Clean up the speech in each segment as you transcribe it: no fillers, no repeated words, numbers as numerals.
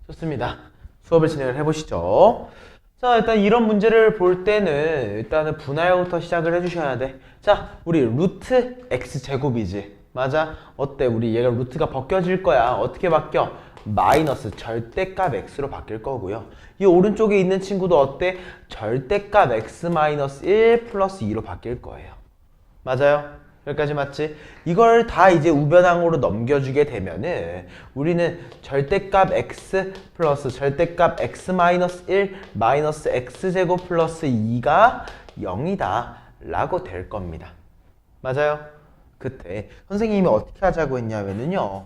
좋습니다. 수업을 진행을 해보시죠. 자, 일단 이런 문제를 볼 때는 일단은 분할부터 시작을 해주셔야 돼. 자, 우리 루트 x제곱이지. 맞아? 어때? 우리 얘가 루트가 벗겨질 거야. 어떻게 바뀌어? 마이너스 절대값 x로 바뀔 거고요. 이 오른쪽에 있는 친구도 어때? 절대값 x 마이너스 1 플러스 2로 바뀔 거예요. 맞아요? 여기까지 맞지? 이걸 다 이제 우변항으로 넘겨주게 되면은 우리는 절대값 x 플러스 절대값 x 마이너스 1 마이너스 x제곱 플러스 2가 0이다 라고 될 겁니다. 맞아요? 그때 선생님이 어떻게 하자고 했냐면요,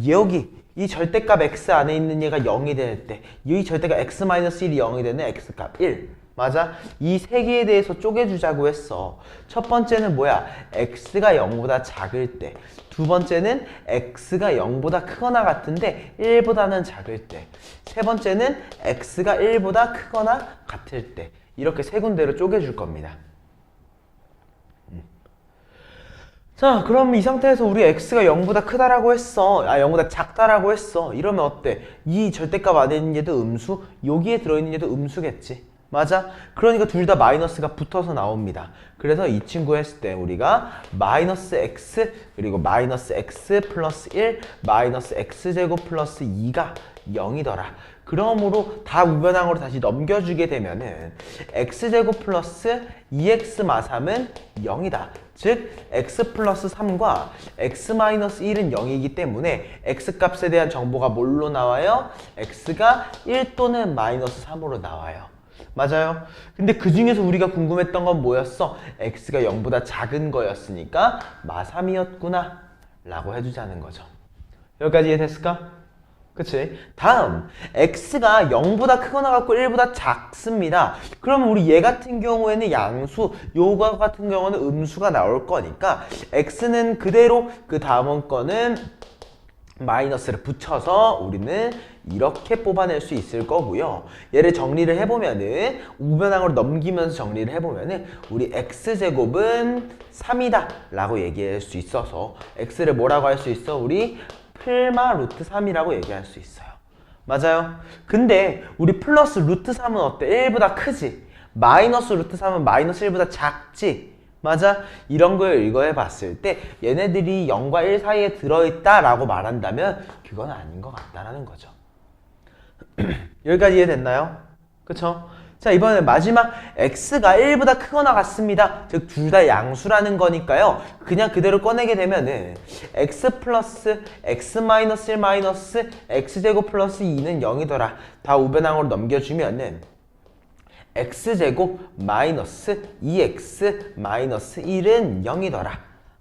여기 이 절대값 x 안에 있는 얘가 0이 될 때 이 절대값 x 마이너스 1이 0이 되는 x값 1, 맞아? 이 세 개에 대해서 쪼개주자고 했어. 첫 번째는 뭐야? x가 0보다 작을 때. 두 번째는 x가 0보다 크거나 같은데 1보다는 작을 때. 세 번째는 x가 1보다 크거나 같을 때. 이렇게 세 군데로 쪼개줄 겁니다. 자, 그럼 이 상태에서 우리 x가 0보다 크다라고 했어. 0보다 작다라고 했어. 이러면 어때? 이 절대값 안에 있는 얘도 음수, 여기에 들어있는 얘도 음수겠지. 맞아? 그러니까 둘 다 마이너스가 붙어서 나옵니다. 그래서 이 친구 했을 때 우리가 마이너스 x 그리고 마이너스 x 플러스 1 마이너스 x제곱 플러스 2가 0이더라. 그러므로 다 우변항으로 다시 넘겨주게 되면은 x제곱 플러스 2x 마3은 0이다. 즉 x 플러스 3과 x 마이너스 1은 0이기 때문에 x값에 대한 정보가 뭘로 나와요? x가 1 또는 마이너스 3으로 나와요. 맞아요? 근데 그 중에서 우리가 궁금했던 건 뭐였어? x가 0보다 작은 거였으니까 마3이었구나 라고 해주자는 거죠. 여기까지 이해됐을까? 그치? 다음, x가 0보다 크거나 같고 1보다 작습니다. 그러면 우리 얘 같은 경우에는 양수, 요거 같은 경우는 음수가 나올 거니까 x는 그대로 그 다음 거는 마이너스를 붙여서 우리는 이렇게 뽑아낼 수 있을 거고요. 얘를 정리를 해보면은 우변항으로 넘기면서 정리를 해보면은 우리 x제곱은 3이다 라고 얘기할 수 있어서 x를 뭐라고 할 수 있어? 우리 플마 루트 3이라고 얘기할 수 있어요. 맞아요? 근데 우리 플러스 루트 3은 어때? 1보다 크지? 마이너스 루트 3은 마이너스 1보다 작지? 맞아? 이런 걸 이거해 봤을 때 얘네들이 0과 1 사이에 들어있다 라고 말한다면 그건 아닌 것 같다라는 거죠. 여기까지 이해됐나요? 그쵸? 자, 이번에 마지막 x가 1보다 크거나 같습니다. 즉 둘 다 양수라는 거니까요. 그냥 그대로 꺼내게 되면은 x 플러스 x 마이너스 1 마이너스 x제곱 플러스 2는 0이더라. 다 우변항으로 넘겨주면은 x제곱 마이너스 2x 마이너스 1은 0이더라.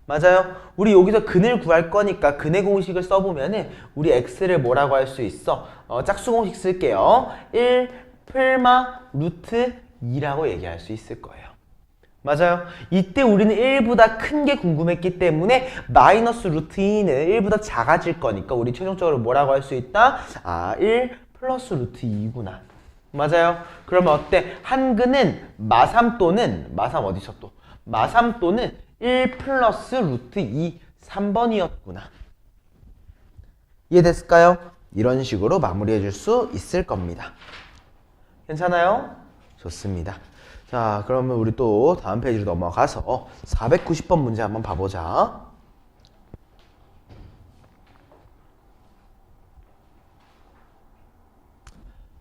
맞아요? 우리 여기서 근을 구할 거니까 근의 공식을 써보면은 우리 x를 뭐라고 할 수 있어? 짝수 공식 쓸게요. 1 플마 루트 2라고 얘기할 수 있을 거예요. 맞아요? 이때 우리는 1보다 큰 게 궁금했기 때문에 마이너스 루트 2는 1보다 작아질 거니까 우리 최종적으로 뭐라고 할 수 있다? 1 플러스 루트 2구나. 맞아요? 그러면 어때? 한근은 마3 또는 마3 어디서 또? 마3 또는 1 플러스 루트 2 3번이었구나. 이해됐을까요? 이런 식으로 마무리해 줄 수 있을 겁니다. 괜찮아요? 좋습니다. 자, 그러면 우리 또 다음 페이지로 넘어가서 490번 문제 한번 봐보자.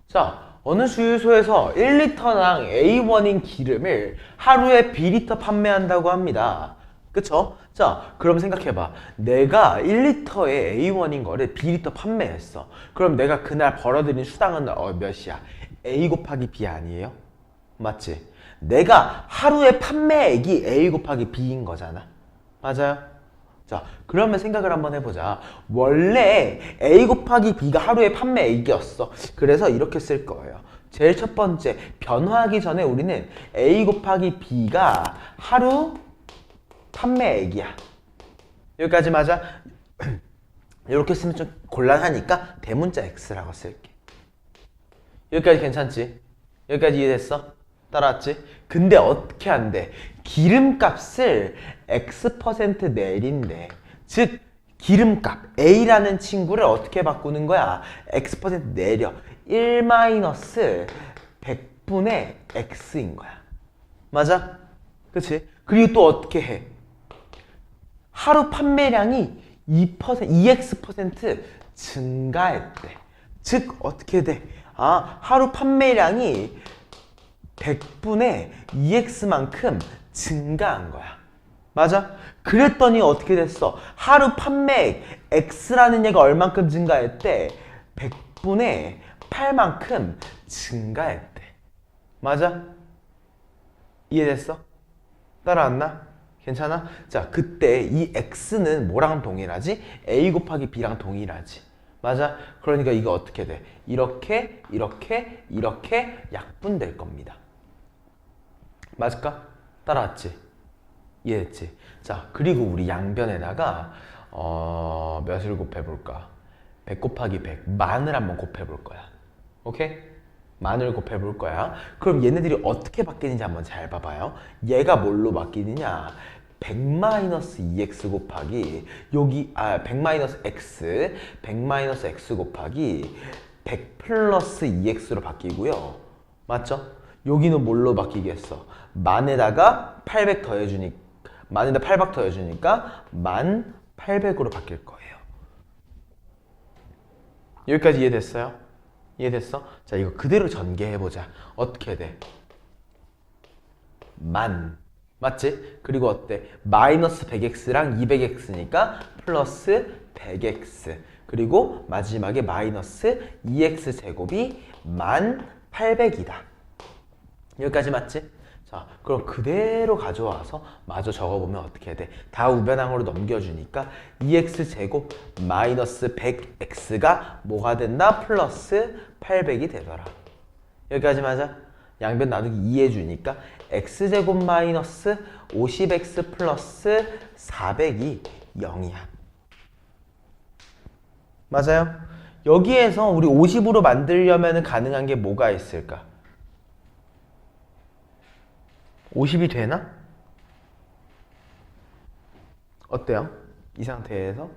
자, 어느 주유소에서 1리터당 A1인 기름을 하루에 B리터 판매한다고 합니다. 그쵸? 자, 그럼 생각해봐. 내가 1리터에 A1인 거를 B리터 판매했어. 그럼 내가 그날 벌어들인 수당은 몇이야? A 곱하기 B 아니에요? 맞지? 내가 하루에 판매액이 A 곱하기 B인 거잖아. 맞아요? 자, 그러면 생각을 한번 해보자. 원래 A 곱하기 B가 하루의 판매액이었어. 그래서 이렇게 쓸 거예요. 제일 첫 번째, 변화하기 전에 우리는 A 곱하기 B가 하루 판매액이야. 여기까지 맞아? 이렇게 쓰면 좀 곤란하니까 대문자 X라고 쓸게. 여기까지 괜찮지? 여기까지 이해됐어? 따라왔지? 근데 어떻게 안 돼? 기름값을 X% 내린대. 즉 기름값 A라는 친구를 어떻게 바꾸는 거야? X% 내려 1 마이너스 100분의 X인 거야. 맞아? 그치? 그리고 또 어떻게 해? 하루 판매량이 2x% 증가했대. 즉 어떻게 돼? 하루 판매량이 100분의 2x만큼 증가한 거야. 맞아? 그랬더니 어떻게 됐어? 하루 판매액 x라는 얘가 얼만큼 증가했대? 100분의 8만큼 증가했대. 맞아? 이해됐어? 따라왔나? 괜찮아? 자, 그때 이 x는 뭐랑 동일하지? a 곱하기 b랑 동일하지. 맞아? 그러니까 이거 어떻게 돼? 이렇게, 이렇게, 이렇게 약분될 겁니다. 맞을까? 따라왔지? 이해했지? 자, 그리고 우리 양변에다가 몇을 곱해볼까? 100 곱하기 100, 만을 한번 곱해볼 거야. 오케이? 만을 곱해볼 거야. 그럼 얘네들이 어떻게 바뀌는지 한번 잘 봐봐요. 얘가 뭘로 바뀌느냐? 100-2x 곱하기 여기 100-x 100-x 곱하기 100 플러스 2x로 바뀌고요. 맞죠? 여기는 뭘로 바뀌겠어? 만에다가 800 더해주니까 만에다 800 더해주니까 1800으로 바뀔 거예요. 여기까지 이해됐어요? 이해됐어? 자, 이거 그대로 전개해보자. 어떻게 돼? 맞지? 그리고 어때? 마이너스 100x랑 200x니까 플러스 100x. 그리고 마지막에 마이너스 2x 제곱이 1800이다. 여기까지 맞지? 자, 그럼 그대로 가져와서 마저 적어보면 어떻게 돼? 다 우변항으로 넘겨주니까 2x 제곱 마이너스 100x가 뭐가 된다? 플러스 800이 되더라. 여기까지 맞아? 양변 나누기 2 해주니까 x제곱 마이너스 50x 플러스 400이 0이야. 맞아요? 여기에서 우리 50으로 만들려면 가능한 게 뭐가 있을까? 50이 되나? 어때요? 이 상태에서?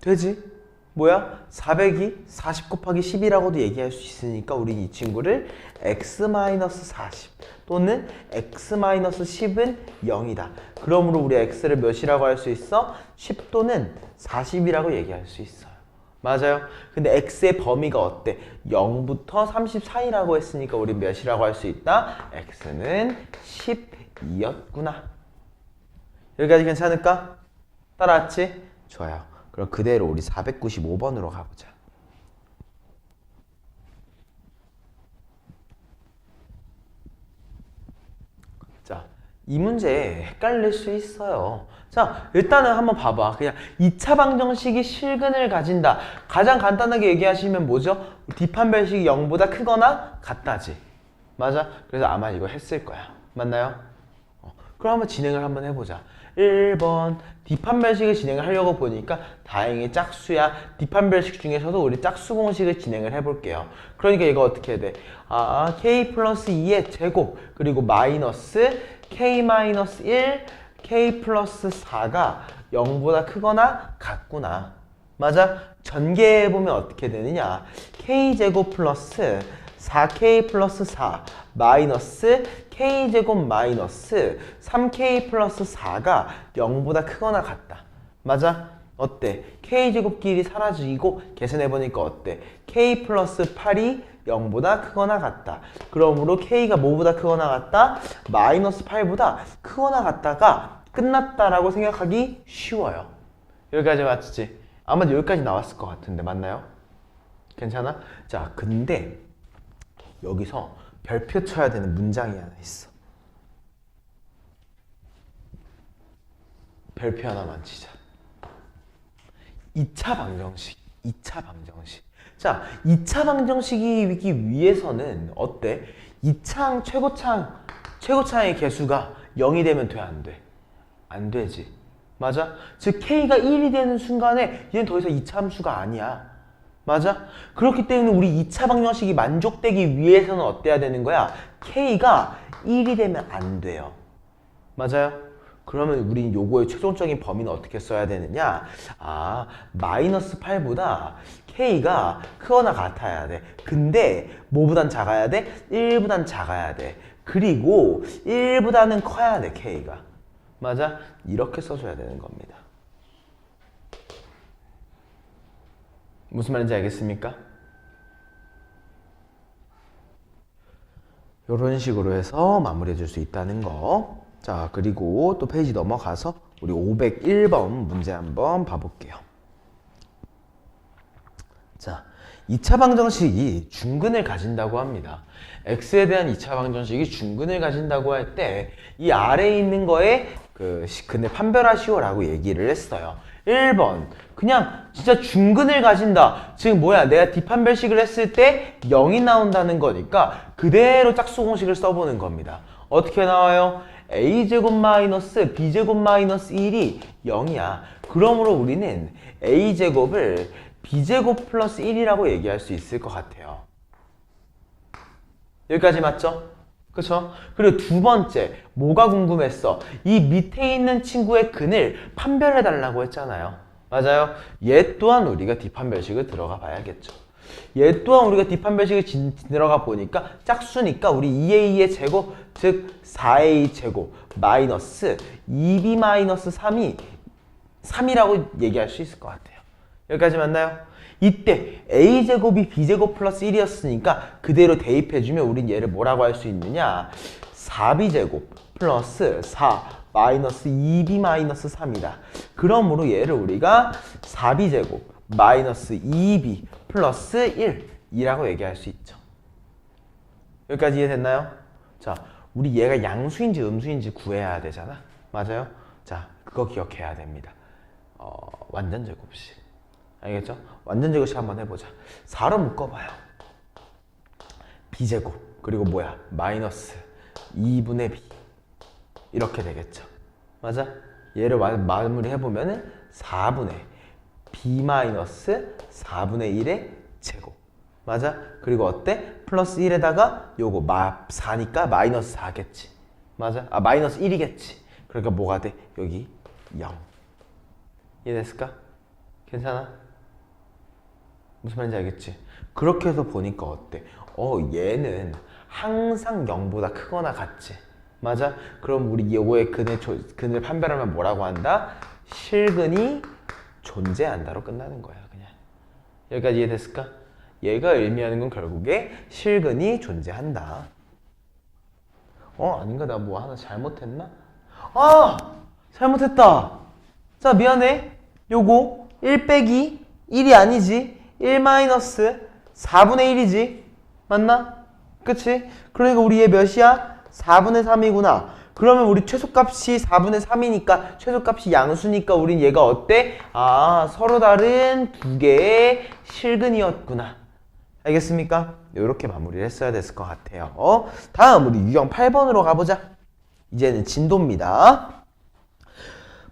되지? 뭐야? 400이 40 곱하기 10이라고도 얘기할 수 있으니까 우리 이 친구를 x-40 또는 x-10은 0이다. 그러므로 우리 x를 몇이라고 할 수 있어? 10 또는 40이라고 얘기할 수 있어요. 맞아요? 근데 x의 범위가 어때? 0부터 30 사이라고 했으니까 우리 몇이라고 할 수 있다? x는 12였구나. 여기까지 괜찮을까? 따라왔지? 좋아요. 그럼 그대로 우리 495번으로 가보자. 자, 이 문제 헷갈릴 수 있어요. 자, 일단은 한번 봐봐. 그냥 2차 방정식이 실근을 가진다. 가장 간단하게 얘기하시면 뭐죠? 뒷판별식이 0보다 크거나 같다지. 맞아? 그래서 아마 이거 했을 거야. 맞나요? 그럼 한번 진행을 한번 해보자. 1번 뒷판별식을 진행을 하려고 보니까 다행히 짝수야. 뒷판별식 중에서도 우리 짝수 공식을 진행을 해볼게요. 그러니까 이거 어떻게 돼? k 플러스 2의 제곱 그리고 마이너스 k 마이너스 1 k 플러스 4가 0보다 크거나 같구나. 맞아? 전개해보면 어떻게 되느냐? k제곱 플러스 4k 플러스 4 마이너스 k제곱 마이너스 3k 플러스 4가 0보다 크거나 같다. 맞아? 어때? k제곱끼리 사라지고 계산해보니까 어때? k 플러스 8이 0보다 크거나 같다. 그러므로 k가 뭐보다 크거나 같다? 마이너스 8보다 크거나 같다가 끝났다라고 생각하기 쉬워요. 여기까지 맞지? 아마 여기까지 나왔을 것 같은데 맞나요? 괜찮아? 자, 근데 여기서 별표 쳐야 되는 문장이 하나 있어. 별표 하나만 치자. 2차 방정식. 2차 방정식. 자, 2차 방정식이기 위해서는 어때? 2창 최고창의 개수가 0이 되면 돼, 안 돼? 안 되지. 맞아? 즉 k가 1이 되는 순간에 얘는 더 이상 2차 함수가 아니야. 맞아? 그렇기 때문에 우리 2차 방정식이 만족되기 위해서는 어때야 되는 거야? k가 1이 되면 안 돼요. 맞아요? 그러면 우린 요거의 최종적인 범위는 어떻게 써야 되느냐? 아, 마이너스 8보다 k가 크거나 같아야 돼. 근데 뭐보단 작아야 돼? 1보단 작아야 돼. 그리고 1보다는 커야 돼, k가. 맞아? 이렇게 써줘야 되는 겁니다. 무슨 말인지 알겠습니까? 이런 식으로 해서 마무리해 줄 수 있다는 거. 자, 그리고 또 페이지 넘어가서 우리 501번 문제 한번 봐볼게요. 자, 2차 방정식이 중근을 가진다고 합니다. x에 대한 2차 방정식이 중근을 가진다고 할 때 이 아래에 있는 거에 근을 판별하시오라고 얘기를 했어요. 1번 그냥 진짜 중근을 가진다. 지금 뭐야, 내가 뒷판별식을 했을 때 0이 나온다는 거니까 그대로 짝수 공식을 써보는 겁니다. 어떻게 나와요? a제곱 마이너스 b제곱 마이너스 1이 0이야. 그러므로 우리는 a제곱을 b제곱 플러스 1이라고 얘기할 수 있을 것 같아요. 여기까지 맞죠? 그쵸? 그리고 두 번째, 뭐가 궁금했어? 이 밑에 있는 친구의 근을 판별해달라고 했잖아요. 맞아요? 얘 또한 우리가 뒷판별식을 들어가 봐야겠죠. 얘 또한 우리가 뒷판별식을 들어가 보니까 짝수니까 우리 2a의 제곱, 즉 4a 제곱 마이너스 2b 마이너스 3이 3이라고 얘기할 수 있을 것 같아요. 여기까지 맞나요? 이때 a제곱이 b제곱 플러스 1이었으니까 그대로 대입해주면 우린 얘를 뭐라고 할 수 있느냐? 4b제곱 플러스 4 마이너스 2b 마이너스 3이다. 그러므로 얘를 우리가 4b제곱 마이너스 2b 플러스 1이라고 얘기할 수 있죠. 여기까지 이해됐나요? 자, 우리 얘가 양수인지 음수인지 구해야 되잖아. 맞아요? 자, 그거 기억해야 됩니다. 완전제곱식. 알겠죠? 완전제곱식 한번 해보자. 4로 묶어봐요. b제곱 그리고 뭐야? 마이너스 2분의 b 이렇게 되겠죠. 맞아? 얘를 마무리 해보면은 4분의 b 마이너스 4분의 1의 제곱. 맞아? 그리고 어때? 플러스 1에다가 요거 4니까 마이너스 4겠지. 맞아? 아, 마이너스 1이겠지. 그러니까 뭐가 돼? 여기 0. 이해됐을까? 괜찮아? 무슨 말인지 알겠지? 그렇게 해서 보니까 어때? 얘는 항상 0보다 크거나 같지. 맞아? 그럼 우리 요거의 근을 판별하면 뭐라고 한다? 실근이 존재한다로 끝나는 거야, 그냥. 여기까지 이해됐을까? 얘가 의미하는 건 결국에 실근이 존재한다. 아닌가? 나 뭐 하나 잘못했나? 아! 잘못했다. 자, 미안해. 요거 1 빼기 1이 아니지. 1 마이너스 4분의 1이지. 맞나? 그치? 그러니까 우리 얘 몇이야? 4분의 3이구나. 그러면 우리 최소값이 4분의 3이니까 최소값이 양수니까 우린 얘가 어때? 아, 서로 다른 두 개의 실근이었구나. 알겠습니까? 이렇게 마무리를 했어야 됐을 것 같아요. 다음 우리 유형 8번으로 가보자. 이제는 진도입니다.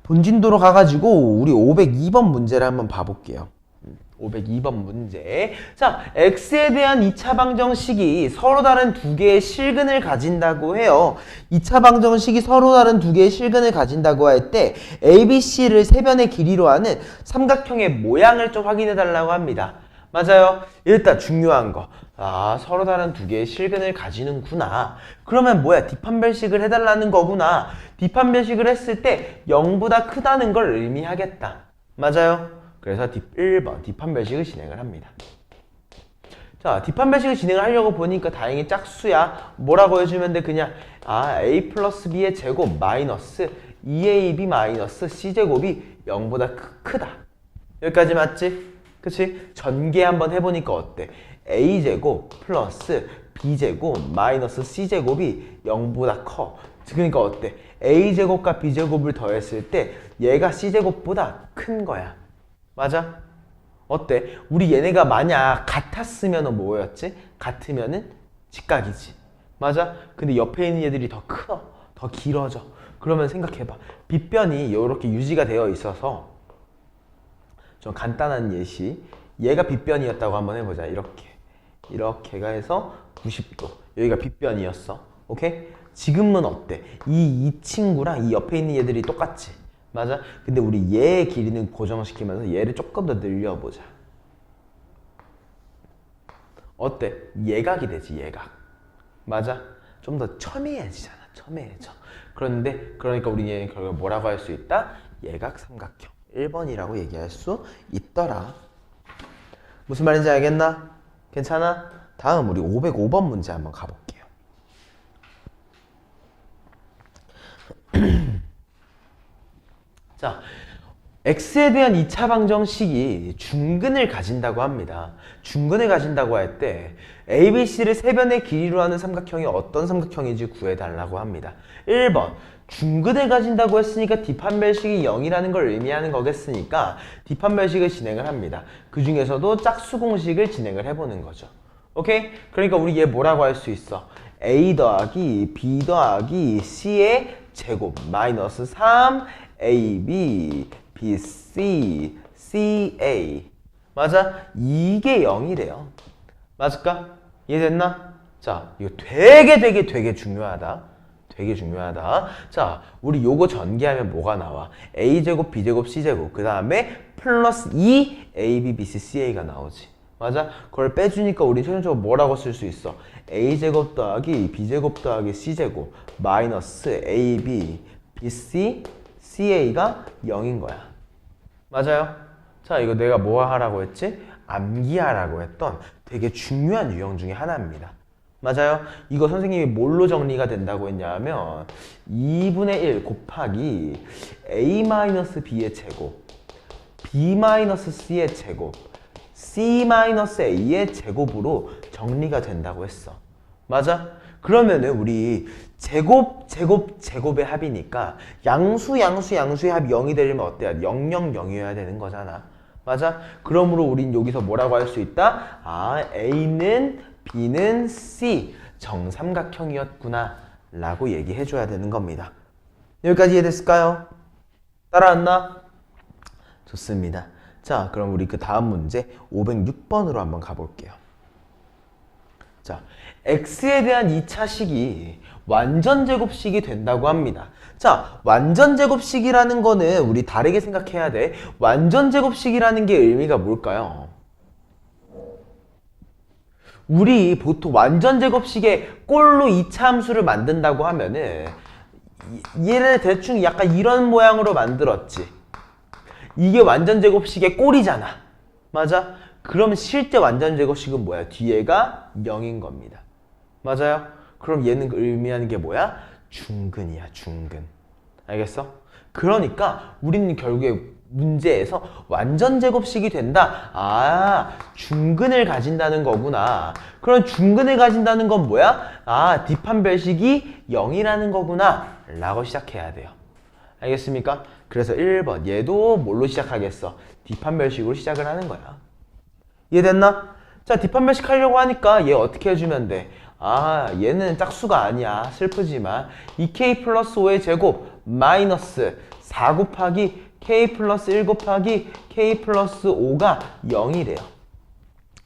본진도로 가가지고 우리 502번 문제를 한번 봐볼게요. 502번 문제. 자, x에 대한 2차 방정식이 서로 다른 두 개의 실근을 가진다고 해요. 2차 방정식이 서로 다른 두 개의 실근을 가진다고 할 때 ABC를 세 변의 길이로 하는 삼각형의 모양을 좀 확인해 달라고 합니다. 맞아요. 일단 중요한 거. 아, 서로 다른 두 개의 실근을 가지는구나. 그러면 뭐야? 뒷판별식을 해달라는 거구나. 뒷판별식을 했을 때 0보다 크다는 걸 의미하겠다. 맞아요. 그래서 1번 뒷판별식을 진행을 합니다. 자, 뒷판별식을 진행을 하려고 보니까 다행히 짝수야. 뭐라고 해주면 돼? 그냥 a 플러스 b의 제곱 마이너스 2ab 마이너스 c제곱이 0보다 크다. 여기까지 맞지? 그치? 전개 한번 해보니까 어때? a제곱 플러스 b제곱 마이너스 c제곱이 0보다 커. 그러니까 어때? a제곱과 b제곱을 더했을 때 얘가 c제곱보다 큰 거야. 맞아? 어때? 우리 얘네가 만약 같았으면 뭐였지? 같으면은 직각이지. 맞아? 근데 옆에 있는 얘들이 더 커. 더 길어져. 그러면 생각해봐. 빗변이 이렇게 유지가 되어 있어서 좀 간단한 예시. 얘가 빗변이었다고 한번 해보자. 이렇게가 해서 90도. 여기가 빗변이었어. 오케이? 지금은 어때? 이 친구랑 이 옆에 있는 얘들이 똑같지. 맞아? 근데 우리 얘의 길이는 고정시키면서 얘를 조금 더 늘려보자. 어때? 예각이 되지, 예각. 맞아? 좀 더 첨예해지잖아, 첨예해져. 그러니까 우리 얘는 결국 뭐라고 할 수 있다? 예각 삼각형. 1번이라고 얘기할 수 있더라. 무슨 말인지 알겠나? 괜찮아? 다음 우리 505번 문제 한번 가볼게요. 자, x에 대한 2차 방정식이 중근을 가진다고 합니다. 중근을 가진다고 할 때 ABC를 세 변의 길이로 하는 삼각형이 어떤 삼각형인지 구해달라고 합니다. 1번 중근을 가진다고 했으니까 뒷판별식이 0이라는 걸 의미하는 거겠으니까 뒷판별식을 진행을 합니다. 그 중에서도 짝수 공식을 진행을 해보는 거죠. 오케이? 그러니까 우리 얘 뭐라고 할 수 있어? A 더하기 B 더하기 C의 제곱 마이너스 3 AB BC CA 맞아? 이게 0이래요. 맞을까? 이해됐나? 자, 이거 되게 중요하다. 되게 중요하다. 자, 우리 요거 전개하면 뭐가 나와? A제곱, B제곱, C제곱 그 다음에 플러스 2 AB, BC, CA가 나오지. 맞아? 그걸 빼주니까 우리 최종적으로 뭐라고 쓸 수 있어? A제곱 더하기 B제곱 더하기 C제곱 마이너스 AB, BC, CA가 0인 거야. 맞아요? 자, 이거 내가 뭐 하라고 했지? 암기하라고 했던 되게 중요한 유형 중에 하나입니다. 맞아요? 이거 선생님이 뭘로 정리가 된다고 했냐면 2분의 1 곱하기 A-B의 제곱 B-C의 제곱 C-A의 제곱으로 정리가 된다고 했어. 맞아? 그러면은 우리 제곱의 합이니까 양수의 합이 0이 되려면 어때야 돼? 0, 0, 0이어야 되는 거잖아. 맞아? 그러므로 우린 여기서 뭐라고 할 수 있다? 아, A는 B는 C 정삼각형이었구나 라고 얘기해 줘야 되는 겁니다. 여기까지 이해됐을까요? 따라왔나? 좋습니다. 자, 그럼 우리 그 다음 문제 506번으로 한번 가볼게요. 자, x에 대한 2차 식이 완전제곱식이 된다고 합니다. 자, 완전제곱식이라는 거는 우리 다르게 생각해야 돼. 완전제곱식이라는 게 의미가 뭘까요? 우리 보통 완전제곱식의 꼴로 2차 함수를 만든다고 하면은 얘를 대충 약간 이런 모양으로 만들었지. 이게 완전제곱식의 꼴이잖아. 맞아? 그럼 실제 완전제곱식은 뭐야? 뒤에가 0인 겁니다. 맞아요? 그럼 얘는 의미하는 게 뭐야? 중근이야, 중근. 알겠어? 그러니까 우리는 결국에 문제에서 완전제곱식이 된다. 아, 중근을 가진다는 거구나. 그럼 중근을 가진다는 건 뭐야? 아, 뒷판별식이 0이라는 거구나. 라고 시작해야 돼요. 알겠습니까? 그래서 1번 얘도 뭘로 시작하겠어? 뒷판별식으로 시작을 하는 거야. 이해됐나? 자, 뒷판별식 하려고 하니까 얘 어떻게 해주면 돼? 아, 얘는 짝수가 아니야. 슬프지만 2k 플러스 5의 제곱 마이너스 4 곱하기 k 플러스 1 곱하기 k 플러스 5가 0이래요.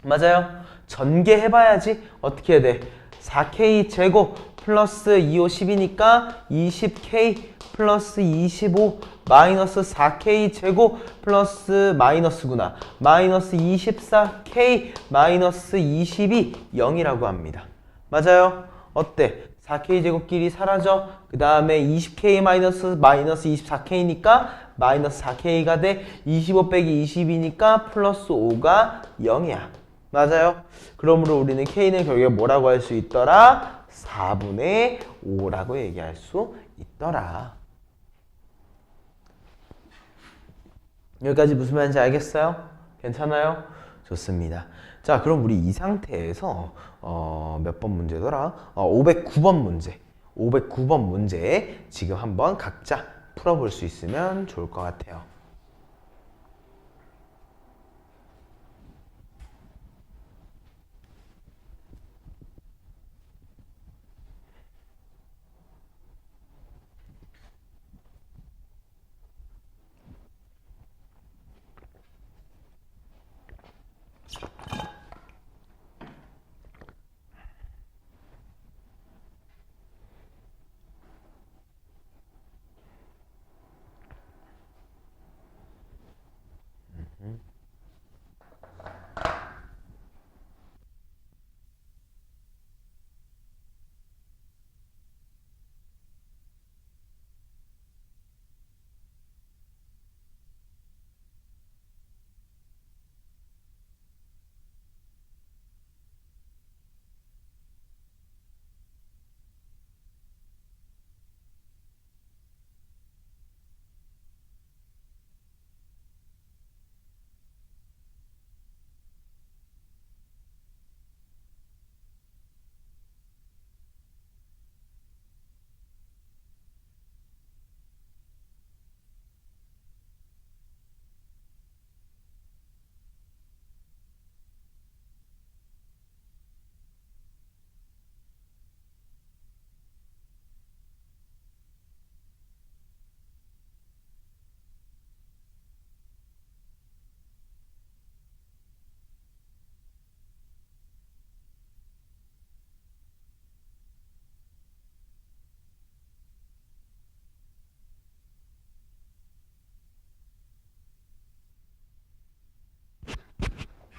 맞아요? 전개해봐야지. 어떻게 해야 돼? 4k 제곱 플러스 2, 5, 10이니까 20k 플러스 25 마이너스 4k 제곱 플러스 마이너스구나. 마이너스 24k 마이너스 22 0이라고 합니다. 맞아요? 어때? 4k 제곱끼리 사라져. 그 다음에 20k 마이너스 24k니까 마이너스 4k가 돼. 25 빼기 20이니까 플러스 5가 0이야. 맞아요? 그러므로 우리는 k는 결국에 뭐라고 할 수 있더라? 4분의 5라고 얘기할 수 있더라. 여기까지 무슨 말인지 알겠어요? 괜찮아요? 좋습니다. 자, 그럼 우리 이 상태에서 몇 번 문제더라? 509번 문제. 509번 문제 지금 한번 각자 풀어볼 수 있으면 좋을 것 같아요.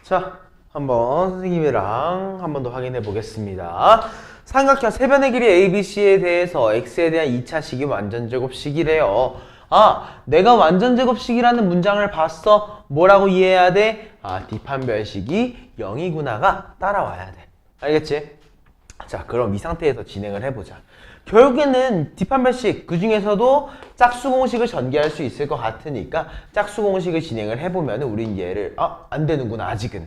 자, 한번 선생님이랑 한 번 더 확인해 보겠습니다. 삼각형 세변의 길이 ABC에 대해서 x에 대한 2차식이 완전제곱식이래요. 아, 내가 완전제곱식이라는 문장을 봤어. 뭐라고 이해해야 돼? 아, 뒷판별식이 0이구나가 따라와야 돼. 알겠지? 자, 그럼 이 상태에서 진행을 해보자. 결국에는 뒷판별식 그 중에서도 짝수공식을 전개할 수 있을 것 같으니까 짝수공식을 진행을 해보면 우린 얘를 안 되는구나 아직은.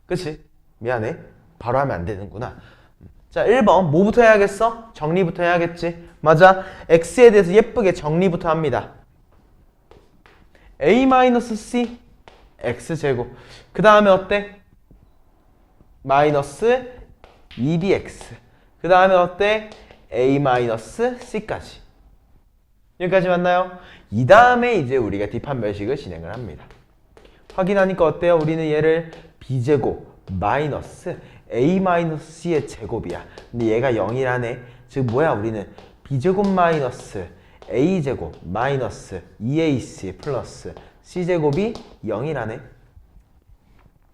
그치? 미안해. 바로 하면 안 되는구나. 자, 1번 뭐부터 해야겠어? 정리부터 해야겠지? 맞아. x에 대해서 예쁘게 정리부터 합니다. a-c x제곱. 그 다음에 어때? 마이너스 2bx. 그 다음에 어때? a-c까지. 여기까지 맞나요? 이 다음에 이제 우리가 뒷판별식을 진행을 합니다. 확인하니까 어때요? 우리는 얘를 b제곱 마이너스 a-c의 제곱이야. 근데 얘가 0이라네. 즉 뭐야? 우리는 b제곱 마이너스 a제곱 마이너스 2ac 플러스 c제곱이 0이라네.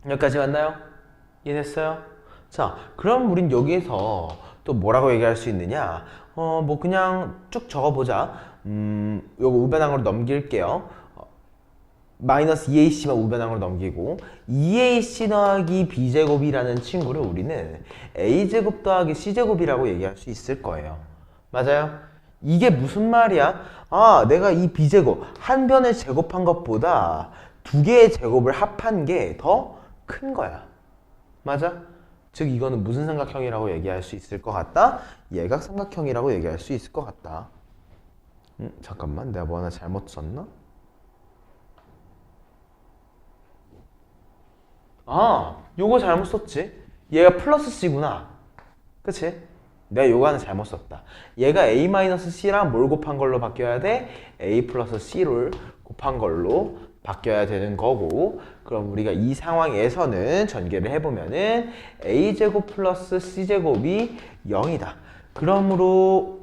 여기까지 맞나요? 이해됐어요? 자, 그럼 우린 여기에서 또 뭐라고 얘기할 수 있느냐? 뭐 그냥 쭉 적어보자. 요거 우변항으로 넘길게요. 마이너스 2ac만 우변항으로 넘기고 2ac 더하기 b제곱이라는 친구를 우리는 a제곱 더하기 c제곱이라고 얘기할 수 있을 거예요. 맞아요? 이게 무슨 말이야? 아, 내가 이 b제곱 한 변을 제곱한 것보다 두 개의 제곱을 합한 게 더 큰 거야. 맞아? 즉 이거는 무슨 삼각형이라고 얘기할 수 있을 것 같다? 예각삼각형이라고 얘기할 수 있을 것 같다. 잠깐만, 내가 뭐 하나 잘못 썼나? 아, 요거 잘못 썼지? 얘가 플러스 c구나. 그치? 내가 요거 하나 잘못 썼다. 얘가 a-c랑 뭘 곱한 걸로 바뀌어야 돼? a 플러스 c를 곱한 걸로 바뀌어야 되는 거고, 그럼 우리가 이 상황에서는 전개를 해보면은 a제곱 플러스 c제곱이 0이다. 그러므로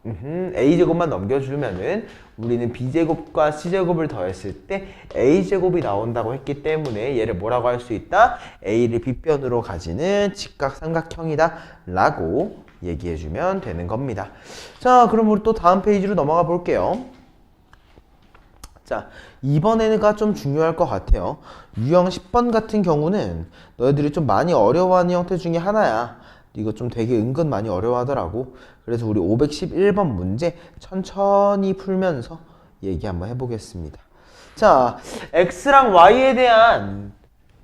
a제곱만 넘겨주면은 우리는 b제곱과 c제곱을 더했을 때 a제곱이 나온다고 했기 때문에 얘를 뭐라고 할 수 있다? a를 빗변으로 가지는 직각삼각형이다 라고 얘기해주면 되는 겁니다. 자, 그럼 우리 또 다음 페이지로 넘어가 볼게요. 자, 이번에가 좀 중요할 것 같아요. 유형 10번 같은 경우는 너희들이 좀 많이 어려워하는 형태 중에 하나야. 이거 좀 되게 은근 많이 어려워하더라고. 그래서 우리 511번 문제 천천히 풀면서 얘기 한번 해보겠습니다. 자, x랑 y에 대한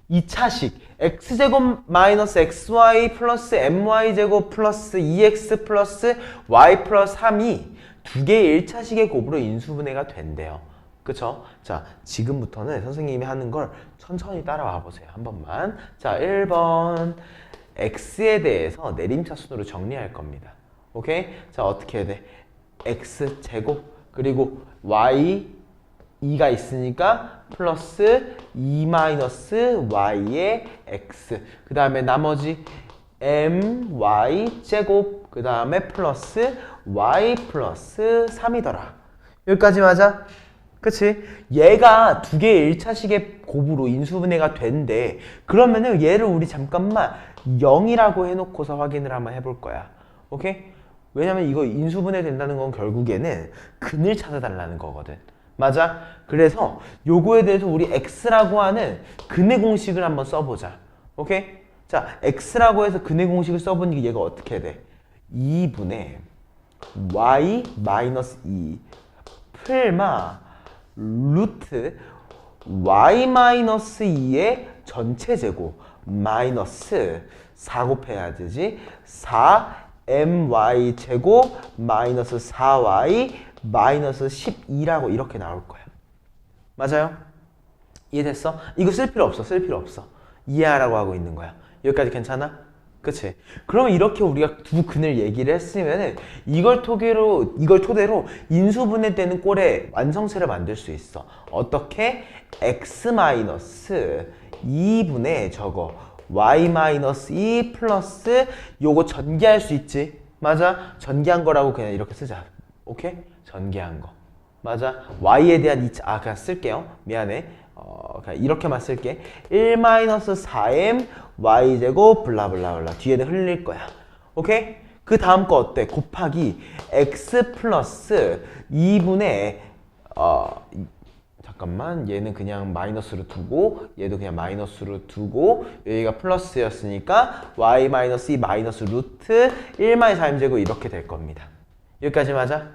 2차식 x제곱 마이너스 xy 플러스 my제곱 플러스 2x 플러스 y 플러스 3이 두 개의 1차식의 곱으로 인수분해가 된대요. 그쵸? 자, 지금부터는 선생님이 하는 걸 천천히 따라와 보세요. 한 번만. 자, 1번 x에 대해서 내림차순으로 정리할 겁니다. 오케이? 자, 어떻게 해야 돼? x제곱 그리고 y 2가 있으니까 플러스 2 마이너스 y의 x 그 다음에 나머지 my 제곱 그 다음에 플러스 y 플러스 3이더라. 여기까지 맞아? 그치? 얘가 두 개의 1차식의 곱으로 인수분해가 된대. 그러면은 얘를 우리 잠깐만 0이라고 해놓고서 확인을 한번 해볼 거야. 오케이? 왜냐면 이거 인수분해 된다는 건 결국에는 근을 찾아달라는 거거든. 맞아? 그래서 요거에 대해서 우리 x라고 하는 근의 공식을 한번 써보자. 오케이? 자, x라고 해서 근의 공식을 써보니까 얘가 어떻게 돼? 2분의 y 마이너스 2 풀마 루트 y 마이너스 2의 전체 제곱 마이너스 4 곱해야 되지. 4my 제곱 마이너스 4y 마이너스 12라고 이렇게 나올 거야. 맞아요? 이해됐어? 이거 쓸 필요 없어. 쓸 필요 없어. 이해하라고 하고 있는 거야. 여기까지 괜찮아? 그치? 그러면 이렇게 우리가 두 근을 얘기를 했으면은 이걸 토대로 인수분해되는 꼴의 완성체를 만들 수 있어. 어떻게? x 마이너스 2분의 저거 y 마이너스 2 플러스 요거 전개할 수 있지? 맞아? 전개한 거라고 그냥 이렇게 쓰자. 오케이? 전개한 거. 맞아? y에 대한 2차, 그냥 쓸게요. 미안해. 그냥 이렇게만 쓸게. 1-4m y제곱 블라블라블라. 뒤에는 흘릴 거야. 오케이? 그 다음 거 어때? 곱하기 x 플러스 2분의 잠깐만, 얘는 그냥 마이너스로 두고 얘도 그냥 마이너스로 두고 여기가 플러스였으니까 y 마이너스 2 마이너스 루트 1-4m제곱 이렇게 될 겁니다. 여기까지 맞아?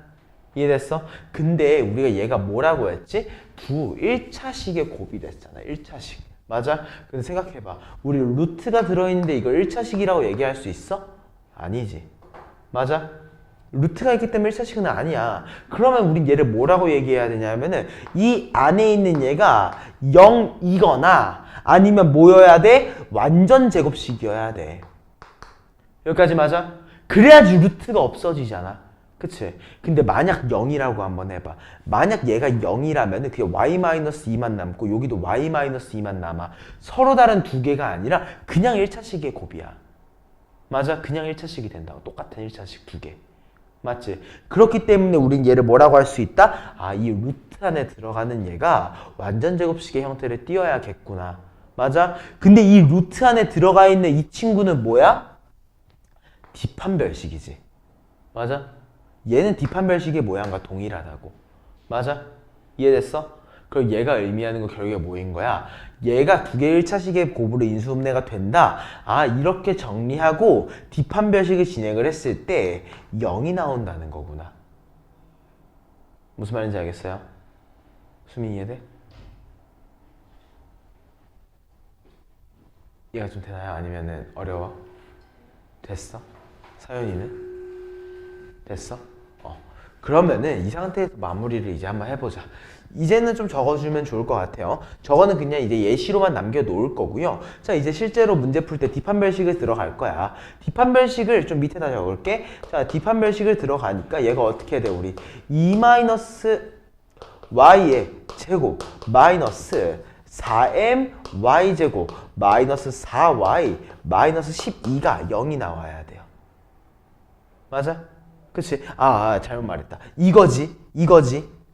이해됐어? 근데 우리가 얘가 뭐라고 했지? 1차식의 곱이 됐잖아. 1차식. 맞아? 근데 생각해봐. 우리 루트가 들어있는데 이걸 1차식이라고 얘기할 수 있어? 아니지. 맞아? 루트가 있기 때문에 1차식은 아니야. 그러면 우린 얘를 뭐라고 얘기해야 되냐면은 이 안에 있는 얘가 0이거나 아니면 뭐여야 돼? 완전 제곱식이어야 돼. 여기까지 맞아? 그래야지 루트가 없어지잖아. 그치? 근데 만약 0이라고 한번 해봐. 만약 얘가 0이라면 그게 y-2만 남고 여기도 y-2만 남아. 서로 다른 두 개가 아니라 그냥 1차식의 곱이야. 맞아? 그냥 1차식이 된다고. 똑같은 1차식 두 개. 맞지? 그렇기 때문에 우린 얘를 뭐라고 할 수 있다? 아, 이 루트 안에 들어가는 얘가 완전 제곱식의 형태를 띄어야겠구나. 맞아? 근데 이 루트 안에 들어가 있는 이 친구는 뭐야? 뒷판별식이지. 맞아? 얘는 뒷판별식의 모양과 동일하다고. 맞아? 이해됐어? 그럼 얘가 의미하는 거 결국에 뭐인 거야? 얘가 두 개의 1차식의 곱으로 인수분해가 된다. 아, 이렇게 정리하고 뒷판별식을 진행을 했을 때 0이 나온다는 거구나. 무슨 말인지 알겠어요? 수민 이해돼? 이해가 좀 되나요? 아니면은 어려워? 됐어? 사연이는? 됐어? 그러면은 이 상태에서 마무리를 이제 한번 해보자. 이제는 좀 적어주면 좋을 것 같아요. 저거는 그냥 이제 예시로만 남겨놓을 거고요. 자, 이제 실제로 문제 풀 때 뒷판별식을 들어갈 거야. 뒷판별식을 좀 밑에다 적을게. 자, 뒷판별식을 들어가니까 얘가 어떻게 돼, 우리? 2-y의 제곱 마이너스 4m y제곱 마이너스 4y 마이너스 12가 0이 나와야 돼요. 맞아? 그치? 잘못 말했다. 이거지.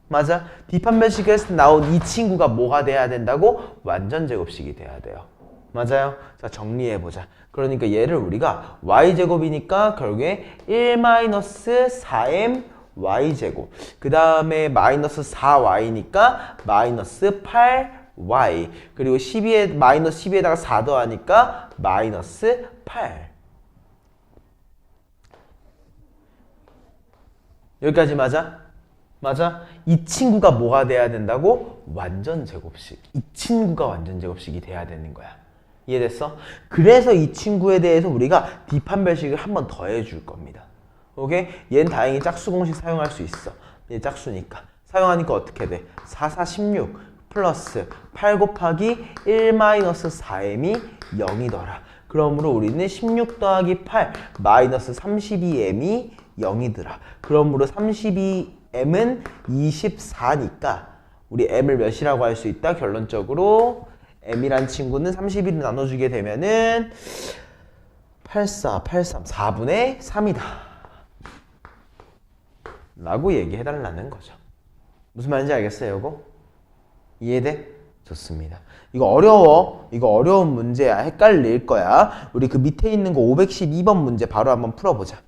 맞아? 뒷판별식에서 나온 이 친구가 뭐가 돼야 된다고? 완전 제곱식이 돼야 돼요. 맞아요? 자, 정리해보자. 그러니까 얘를 우리가 y제곱이니까 결국에 1-4m y제곱. 그 다음에 마이너스 4y니까 마이너스 8y. 그리고 12에, 마이너스 12에다가 4 더하니까 마이너스 8. 여기까지 맞아? 맞아? 이 친구가 뭐가 돼야 된다고? 완전 제곱식. 이 친구가 완전 제곱식이 돼야 되는 거야. 이해됐어? 그래서 이 친구에 대해서 우리가 뒷판별식을 한 번 더 해줄 겁니다. 오케이? 얘는 다행히 짝수 공식 사용할 수 있어. 얘 짝수니까. 사용하니까 어떻게 돼? 4, 4, 16 플러스 8 곱하기 1-4m이 0이더라. 그러므로 우리는 16 더하기 8 마이너스 32m이 0이더라. 그러므로 32m은 24니까 우리 m을 몇이라고 할 수 있다? 결론적으로 m이란 친구는 31을 나눠주게 되면은 84, 83, 4분의 3이다. 라고 얘기해달라는 거죠. 무슨 말인지 알겠어요, 이거? 이해돼? 좋습니다. 이거 어려워. 이거 어려운 문제야. 헷갈릴 거야. 우리 그 밑에 있는 거 512번 문제 바로 한번 풀어보자.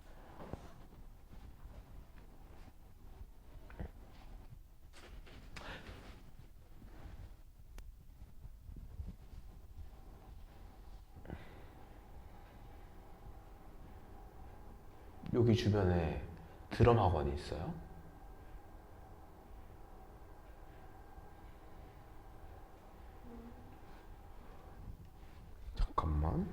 여기 주변에 드럼 학원이 있어요? 잠깐만.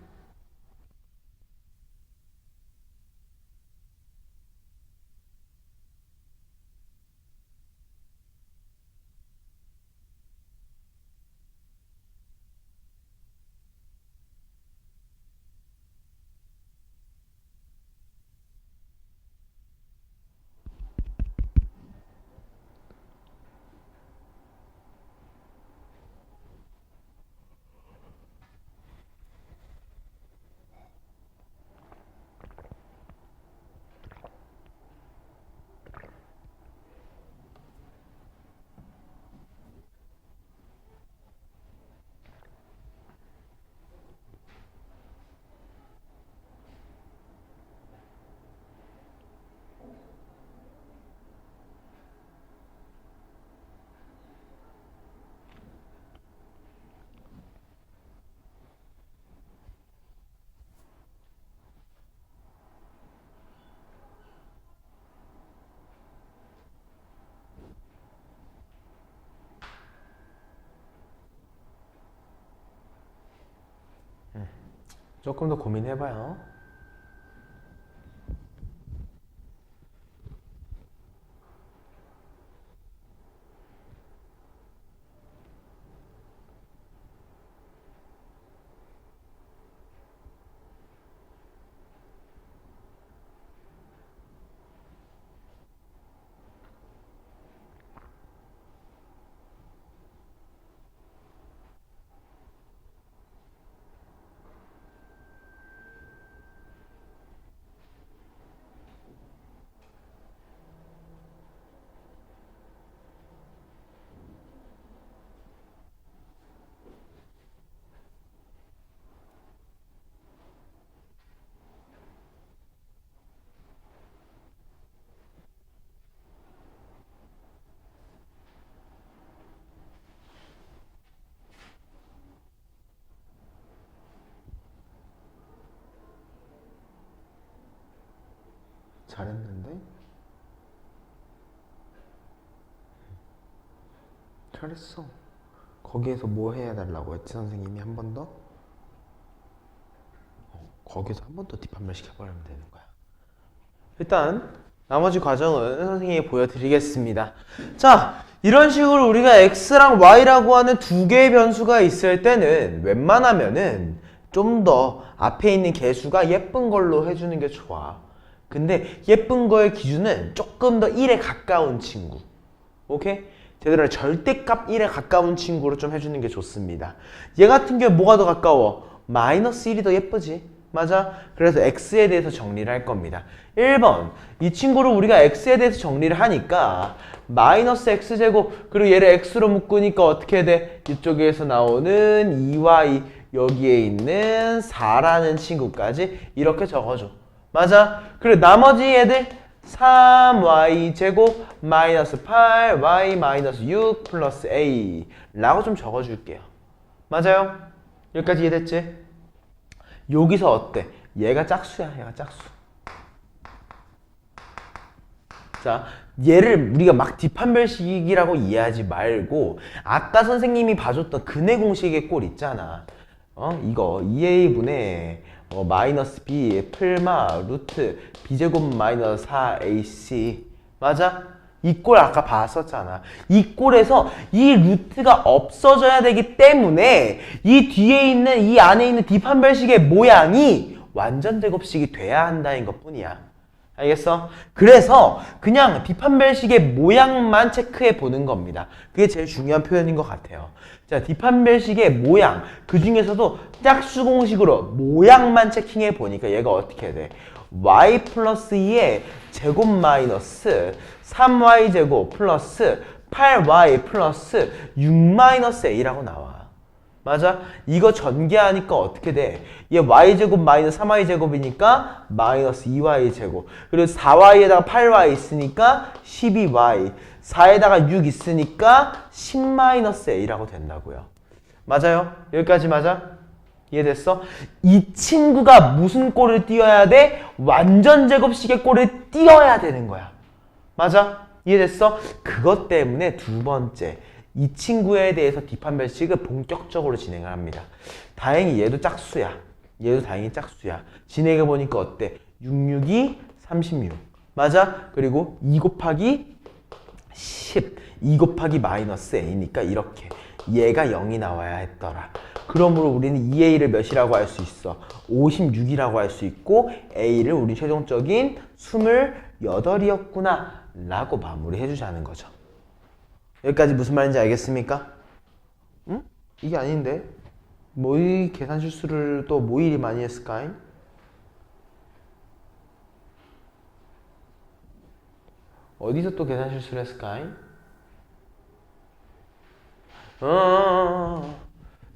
조금 더 고민해봐요. 잘했는데? 잘했어. 거기에서 뭐 해야 달라고 했지 선생님이 한 번 더? 거기서 한 번 더 뒷판멸 시켜버리면 되는 거야. 일단 나머지 과정은 선생님이 보여드리겠습니다. 자, 이런 식으로 우리가 x랑 y라고 하는 두 개의 변수가 있을 때는 웬만하면은 좀 더 앞에 있는 개수가 예쁜 걸로 해주는 게 좋아. 근데 예쁜 거의 기준은 조금 더 1에 가까운 친구. 오케이? 제대로 절대값 1에 가까운 친구로 좀 해주는 게 좋습니다. 얘 같은 경우에 뭐가 더 가까워? 마이너스 1이 더 예쁘지? 맞아? 그래서 x에 대해서 정리를 할 겁니다. 1번, 이 친구를 우리가 x에 대해서 정리를 하니까 마이너스 x제곱, 그리고 얘를 x로 묶으니까 어떻게 돼? 이쪽에서 나오는 2y, 여기에 있는 4라는 친구까지 이렇게 적어줘. 맞아? 그리고 나머지 애들 3y제곱 마이너스 8y 마이너스 6 플러스 a 라고 좀 적어줄게요. 맞아요? 여기까지 이해됐지? 여기서 어때? 얘가 짝수야. 얘가 짝수. 자, 얘를 우리가 막 뒷판별식이라고 이해하지 말고 아까 선생님이 봐줬던 근해 공식의 꼴 있잖아. 이거 2a분의 마이너스 b 풀마 루트 b제곱 마이너스 4ac 맞아? 이 꼴 아까 봤었잖아. 이 꼴에서 이 루트가 없어져야 되기 때문에 이 뒤에 있는 이 안에 있는 뒷판별식의 모양이 완전 제곱식이 돼야 한다는 것 뿐이야. 알겠어? 그래서 그냥 뒷판별식의 모양만 체크해 보는 겁니다. 그게 제일 중요한 표현인 것 같아요. 자, 뒷판별식의 모양. 그 중에서도 짝수 공식으로 모양만 체킹해 보니까 얘가 어떻게 돼? y 플러스 2의 제곱 마이너스 3y 제곱 플러스 8y 플러스 6 마이너스 a라고 나와. 맞아? 이거 전개하니까 어떻게 돼? 얘 y제곱 마이너스 3y제곱이니까 마이너스 2y제곱. 그리고 4y에다가 8y 있으니까 12y. 4에다가 6 있으니까 10-a라고 된다고요. 맞아요? 여기까지 맞아? 이해됐어? 이 친구가 무슨 꼴을 띄어야 돼? 완전 제곱식의 꼴을 띄어야 되는 거야. 맞아? 이해됐어? 그것 때문에 두 번째. 이 친구에 대해서 뒷판별식을 본격적으로 진행을 합니다. 다행히 얘도 짝수야. 얘도 다행히 짝수야. 진행해보니까 어때? 6, 6이 36. 맞아? 그리고 2 곱하기 10. 2 곱하기 마이너스 a니까 이렇게. 얘가 0이 나와야 했더라. 그러므로 우리는 2a를 몇이라고 할 수 있어? 56이라고 할 수 있고 a를 우리 최종적인 28이었구나 라고 마무리해주자는 거죠. 여기까지 무슨 말인지 알겠습니까? 응? 이게 아닌데? 모의 계산 실수를 또 뭐 일이 많이 했을까? 어디서 또 계산 실수를 했을까?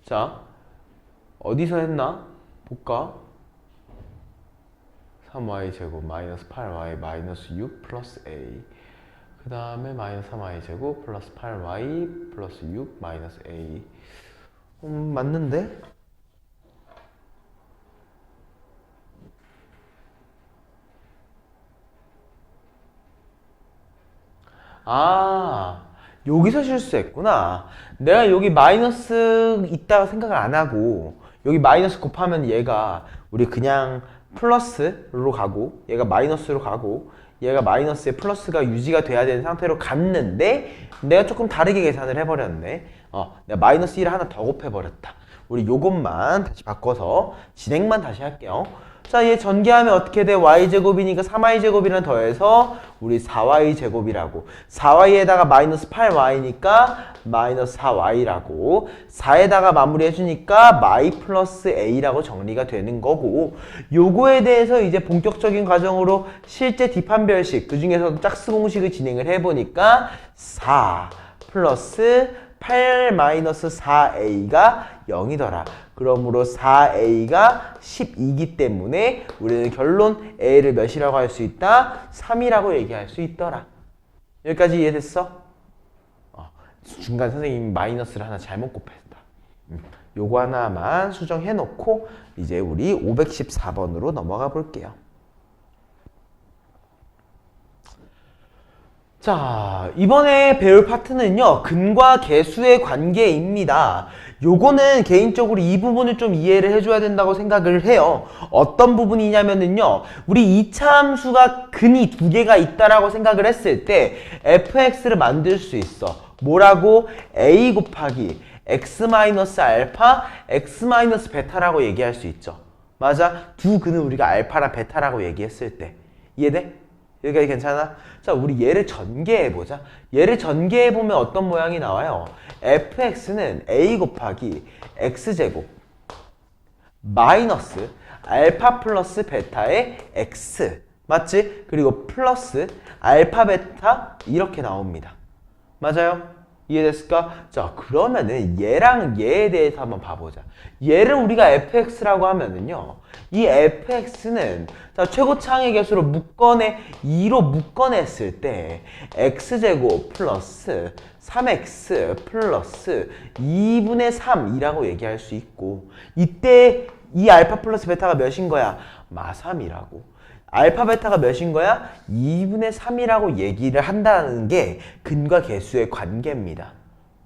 자, 어디서 했나? 볼까? 3y 제곱 마이너스 8y 마이너스 6 플러스 a 그 다음에 마이너스 3y 제곱 플러스 8y 플러스 6 마이너스 a 맞는데? 아, 여기서 실수했구나. 내가 여기 마이너스 있다고 생각을 안 하고 여기 마이너스 곱하면 얘가 우리 그냥 플러스로 가고 얘가 마이너스로 가고 얘가 마이너스에 플러스가 유지가 돼야 되는 상태로 갔는데 내가 조금 다르게 계산을 해버렸네. 내가 마이너스 1을 하나 더 곱해버렸다. 우리 요것만 다시 바꿔서 진행만 다시 할게요. 자, 얘 전개하면 어떻게 돼? y제곱이니까 3y제곱이랑 더해서 우리 4y제곱이라고. 4y에다가 마이너스 8y니까 마이너스 4y라고. 4에다가 마무리해주니까 y 플러스 a라고 정리가 되는 거고, 요거에 대해서 이제 본격적인 과정으로 실제 뒷판별식, 그 중에서도 짝수 공식을 진행을 해보니까 4 플러스 8 마이너스 4a가 0이더라. 그러므로 4a가 12이기 때문에 우리는 결론 a를 몇이라고 할 수 있다? 3이라고 얘기할 수 있더라. 여기까지 이해됐어? 중간 선생님이 마이너스를 하나 잘못 곱했다. 요거 하나만 수정해 놓고 이제 우리 514번으로 넘어가 볼게요. 자, 이번에 배울 파트는요, 근과 계수의 관계입니다. 요거는 개인적으로 이 부분을 좀 이해를 해줘야 된다고 생각을 해요. 어떤 부분이냐면은요, 우리 이차 함수가 근이 두 개가 있다라고 생각을 했을 때 fx를 만들 수 있어. 뭐라고? a 곱하기 x-알파, x-베타라고 얘기할 수 있죠. 맞아? 두 근은 우리가 알파랑 베타라고 얘기했을 때. 이해돼? 여기까지 괜찮아? 자, 우리 얘를 전개해보자. 얘를 전개해보면 어떤 모양이 나와요? fx는 a 곱하기 x제곱 마이너스 알파 플러스 베타의 x. 맞지? 그리고 플러스 알파 베타 이렇게 나옵니다. 맞아요? 이해됐을까? 자, 그러면은 얘랑 얘에 대해서 한번 봐보자. 얘를 우리가 fx라고 하면은요, 이 fx는 자, 최고차항의 개수로 2로 묶어냈을 때 x제곱 플러스 3x 플러스 2분의 3이라고 얘기할 수 있고, 이때 이 알파 플러스 베타가 몇인 거야? 마3이라고. 알파 베타가 몇인 거야? 2분의 3이라고 얘기를 한다는 게 근과 계수의 관계입니다.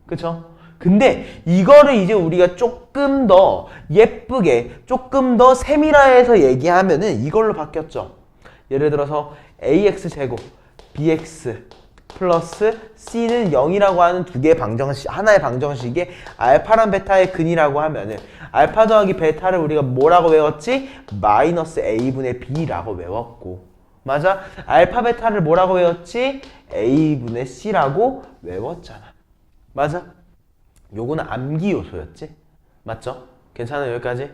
그쵸? 근데 이거를 이제 우리가 조금 더 예쁘게, 조금 더 세밀화해서 얘기하면은 이걸로 바뀌었죠. 예를 들어서 ax제곱 bx 플러스 c는 0이라고 하는 두 개의 방정식, 하나의 방정식에 알파랑 베타의 근이라고 하면은 알파 더하기 베타를 우리가 뭐라고 외웠지? 마이너스 a분의 b라고 외웠고, 맞아? 알파 베타를 뭐라고 외웠지? a분의 c라고 외웠잖아. 맞아? 요거는 암기 요소였지? 맞죠? 괜찮아요? 여기까지?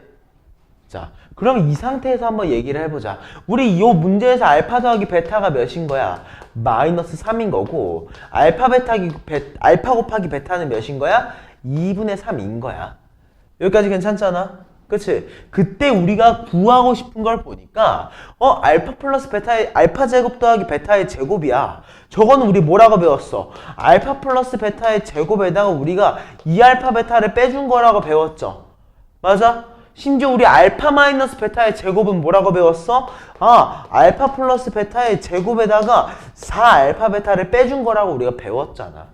자, 그럼 이 상태에서 한번 얘기를 해보자. 우리 요 문제에서 알파 더하기 베타가 몇인 거야? 마이너스 3인 거고, 알파 곱하기 베타는 몇인 거야? 2분의 3인 거야. 여기까지 괜찮잖아? 그치? 그때 우리가 구하고 싶은 걸 보니까 알파 플러스 베타의 알파 제곱 더하기 베타의 제곱이야. 저거는 우리 뭐라고 배웠어? 알파 플러스 베타의 제곱에다가 우리가 2알파 베타를 빼준 거라고 배웠죠. 맞아? 심지어 우리 알파 마이너스 베타의 제곱은 뭐라고 배웠어? 알파 플러스 베타의 제곱에다가 4알파 베타를 빼준 거라고 우리가 배웠잖아.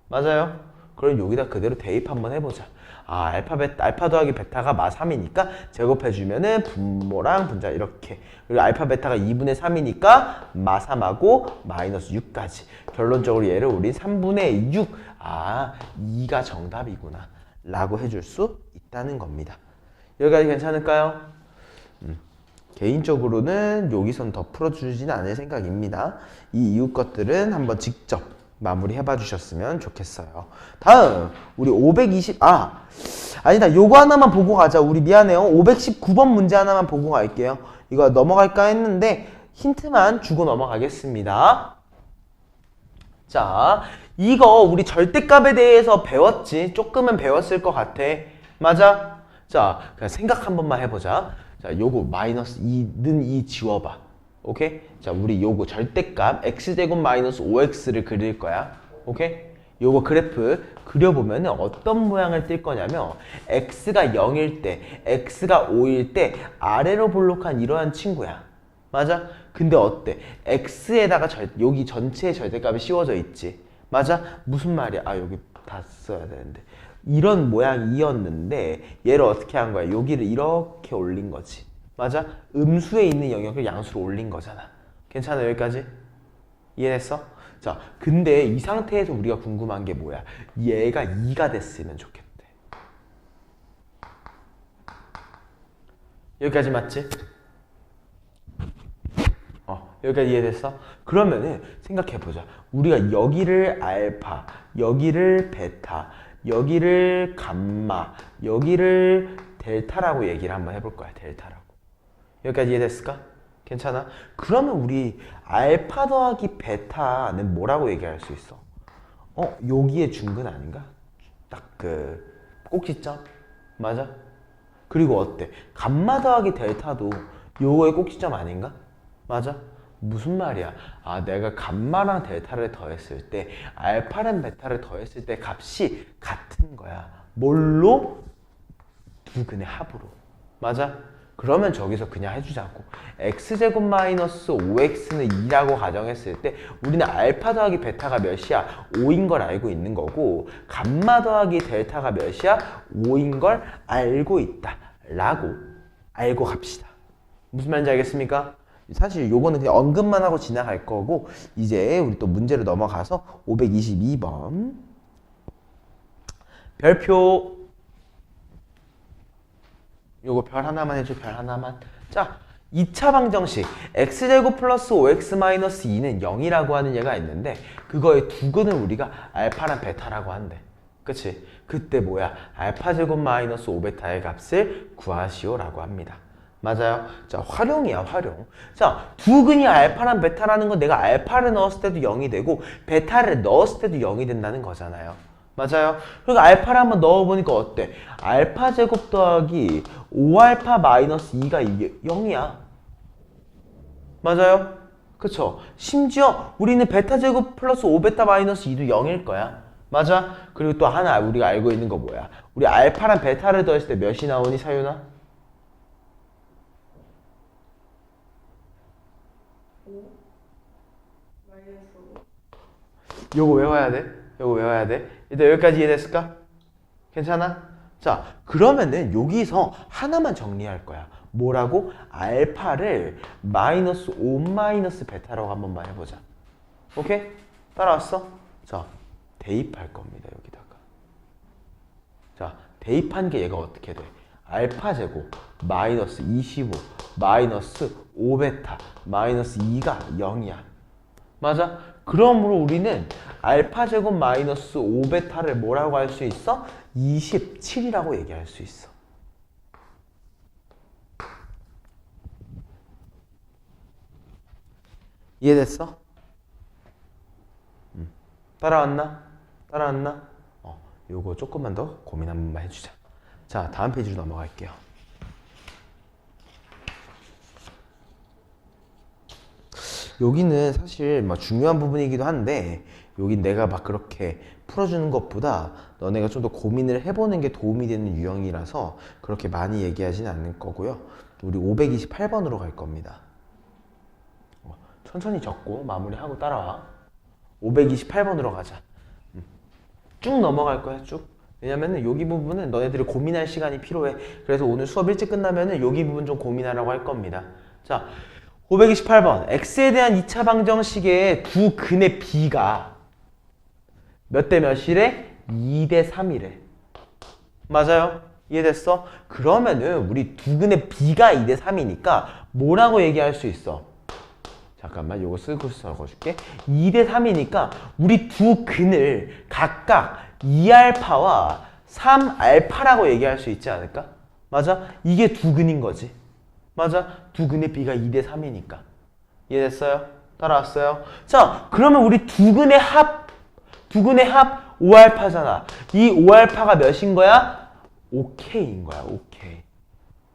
맞아요? 그럼 여기다 그대로 대입 한번 해보자. 알파 더하기 베타가 마3이니까 제곱해주면은 분모랑 분자 이렇게. 그리고 알파 베타가 2분의 3이니까 마3하고 마이너스 6까지. 결론적으로 얘를 우리 3분의 6. 2가 정답이구나. 라고 해줄 수 있다는 겁니다. 여기까지 괜찮을까요? 개인적으로는 여기선 더 풀어주진 않을 생각입니다. 이 이후 것들은 한번 직접 마무리 해봐 주셨으면 좋겠어요. 다음 우리 520 아니다, 요거 하나만 보고 가자. 우리 미안해요. 519번 문제 하나만 보고 갈게요. 이거 넘어갈까 했는데 힌트만 주고 넘어가겠습니다. 자, 이거 우리 절대값에 대해서 배웠지? 조금은 배웠을 것 같아. 맞아? 자, 그냥 생각 한 번만 해보자. 자, 요거 마이너스 2는 2 지워봐. 오케이? 자, 우리 요거 절대값 x제곱 마이너스 5x를 그릴 거야. 오케이? 요거 그래프 그려보면 어떤 모양을 띌 거냐면 x가 0일 때, x가 5일 때 아래로 볼록한 이러한 친구야. 맞아? 근데 어때? x에다가 여기 전체의 절대값이 씌워져 있지. 맞아? 무슨 말이야? 여기 다 써야 되는데. 이런 모양이었는데 얘를 어떻게 한 거야? 여기를 이렇게 올린 거지. 맞아? 음수에 있는 영역을 양수로 올린 거잖아. 괜찮아? 여기까지? 이해했어? 자, 근데 이 상태에서 우리가 궁금한 게 뭐야? 얘가 2가 됐으면 좋겠대. 여기까지 맞지? 여기까지 이해됐어? 그러면은 생각해보자. 우리가 여기를 알파, 여기를 베타, 여기를 감마, 여기를 델타라고 얘기를 한번 해볼 거야. 델타라고. 여기까지 이해됐을까? 괜찮아? 그러면 우리 알파 더하기 베타는 뭐라고 얘기할 수 있어? 여기에 중근 아닌가? 딱 그 꼭지점? 맞아? 그리고 어때? 감마 더하기 델타도 요거의 꼭지점 아닌가? 맞아? 무슨 말이야? 아, 내가 감마랑 델타를 더했을 때 알파랑 베타를 더했을 때 값이 같은 거야. 뭘로? 두 근의 합으로. 맞아? 그러면 저기서 그냥 해주자고. x제곱 마이너스 5x는 2라고 가정했을 때 우리는 알파 더하기 베타가 몇이야? 5인 걸 알고 있는 거고 감마 더하기 델타가 몇이야? 5인 걸 알고 있다 라고 알고 갑시다. 무슨 말인지 알겠습니까? 사실 요거는 그냥 언급만 하고 지나갈 거고 이제 우리 또 문제로 넘어가서 522번 별표 요거 별 하나만 해줘. 별 하나만. 자, 2차 방정식 x제곱 플러스 5x 마이너스 2는 0이라고 하는 얘가 있는데 그거의 두근을 우리가 알파랑 베타라고 한대. 그치? 그때 뭐야? 알파제곱 마이너스 5베타의 값을 구하시오라고 합니다. 맞아요? 자, 활용이야, 활용. 자, 두근이 알파랑 베타라는 건 내가 알파를 넣었을 때도 0이 되고 베타를 넣었을 때도 0이 된다는 거잖아요. 맞아요? 그러니까 알파를 한번 넣어보니까 어때? 알파 제곱 더하기 5알파 마이너스 2가 0이야. 맞아요? 그쵸? 심지어 우리는 베타 제곱 플러스 5베타 마이너스 2도 0일 거야. 맞아? 그리고 또 하나 우리가 알고 있는 거 뭐야? 우리 알파랑 베타를 더했을 때 몇이 나오니, 사윤아? 요거 외워야 돼. 요거 외워야 돼. 일단 여기까지 이해됐을까? 괜찮아? 자, 그러면은 여기서 하나만 정리할 거야. 뭐라고? 알파를 마이너스 5 마이너스 베타라고 한 번만 해보자. 오케이? 따라왔어? 자, 대입할 겁니다. 여기다가. 자, 대입한 게 얘가 어떻게 돼? 알파 제곱 마이너스 25 마이너스 5베타 마이너스 2가 0이야. 맞아? 그러므로 우리는 알파 제곱 마이너스 5베타를 뭐라고 할 수 있어? 27이라고 얘기할 수 있어. 이해됐어? 따라왔나? 따라왔나? 요거 조금만 더 고민 한 번만 해주자. 자, 다음 페이지로 넘어갈게요. 여기는 사실 막 중요한 부분이기도 한데 여긴 내가 막 그렇게 풀어주는 것보다 너네가 좀 더 고민을 해보는 게 도움이 되는 유형이라서 그렇게 많이 얘기하지는 않을 거고요. 우리 528번으로 갈 겁니다. 천천히 적고 마무리하고 따라와. 528번으로 가자. 쭉 넘어갈 거야, 쭉. 왜냐면은 여기 부분은 너네들이 고민할 시간이 필요해. 그래서 오늘 수업 일찍 끝나면은 여기 부분 좀 고민하라고 할 겁니다. 자, 528번. x에 대한 2차 방정식의 두 근의 비가 몇 대 몇이래? 2대 3이래. 맞아요? 이해됐어? 그러면은 우리 두 근의 비가 2대 3이니까 뭐라고 얘기할 수 있어? 잠깐만, 요거 쓰고 적어줄게. 2대 3이니까 우리 두 근을 각각 2알파와 3알파라고 얘기할 수 있지 않을까? 맞아? 이게 두 근인 거지. 맞아? 두 근의 비가 2대 3이니까. 이해됐어요? 따라왔어요? 자, 그러면 우리 두 근의 합 5알파잖아. 이 5알파가 몇인 거야? 5K인 거야, 5K.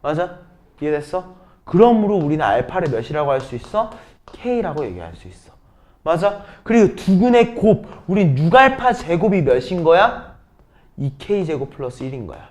맞아? 이해됐어? 그러므로 우리는 알파를 몇이라고 할 수 있어? K라고 얘기할 수 있어. 맞아? 그리고 두 근의 곱, 우린 6알파 제곱이 몇인 거야? 2K 제곱 플러스 1인 거야.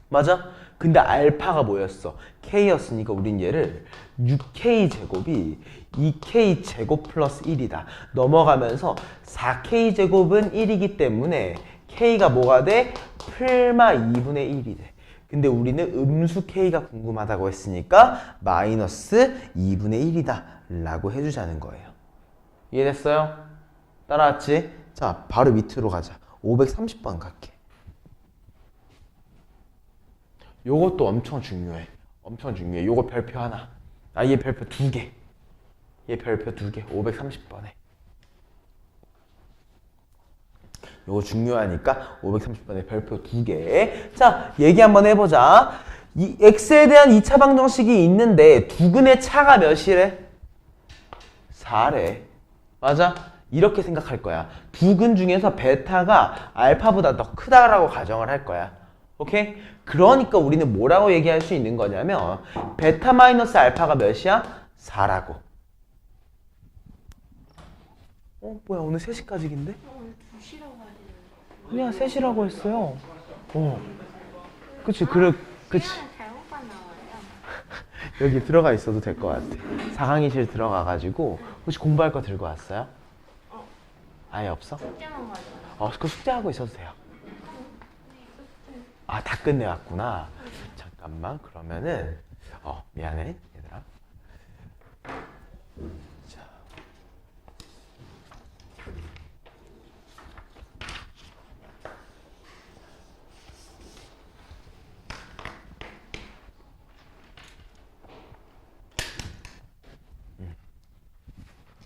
맞아? 근데 알파가 뭐였어? K였으니까 우린 얘를 6K 제곱이 2K 제곱 플러스 1이다. 넘어가면서 4K 제곱은 1이기 때문에 K가 뭐가 돼? 풀마 2분의 1이 돼. 근데 우리는 음수 K가 궁금하다고 했으니까 마이너스 2분의 1이다 라고 해주자는 거예요. 이해됐어요? 따라왔지? 자, 바로 밑으로 가자. 530번 갈게. 요것도 엄청 중요해. 엄청 중요해. 요거 별표 하나. 얘 별표 2개. 얘 별표 2개. 530번에. 요거 중요하니까 530번에 별표 2개. 자, 얘기 한번 해보자. 이 x에 대한 2차 방정식이 있는데 두근의 차가 몇이래? 4래. 맞아? 이렇게 생각할 거야. 두근 중에서 베타가 알파보다 더 크다라고 가정을 할 거야. 오케이? 그러니까 우리는 뭐라고 얘기할 수 있는 거냐면 베타 마이너스 알파가 몇이야? 4라고. 뭐야 오늘 3시까지인데? 오늘 2시라고 해야 되는데. 그냥 3시라고 했어요. 그치, 그치. 그냥 잘못 봤나봐요. 여기 들어가 있어도 될 것 같아. 4강의실 들어가가지고 혹시 공부할 거 들고 왔어요? 아예 없어? 숙제만 가져와요. 그 숙제하고 있어도 돼요. 다 끝내왔구나. 잠깐만, 그러면은, 미안해, 얘들아. 자.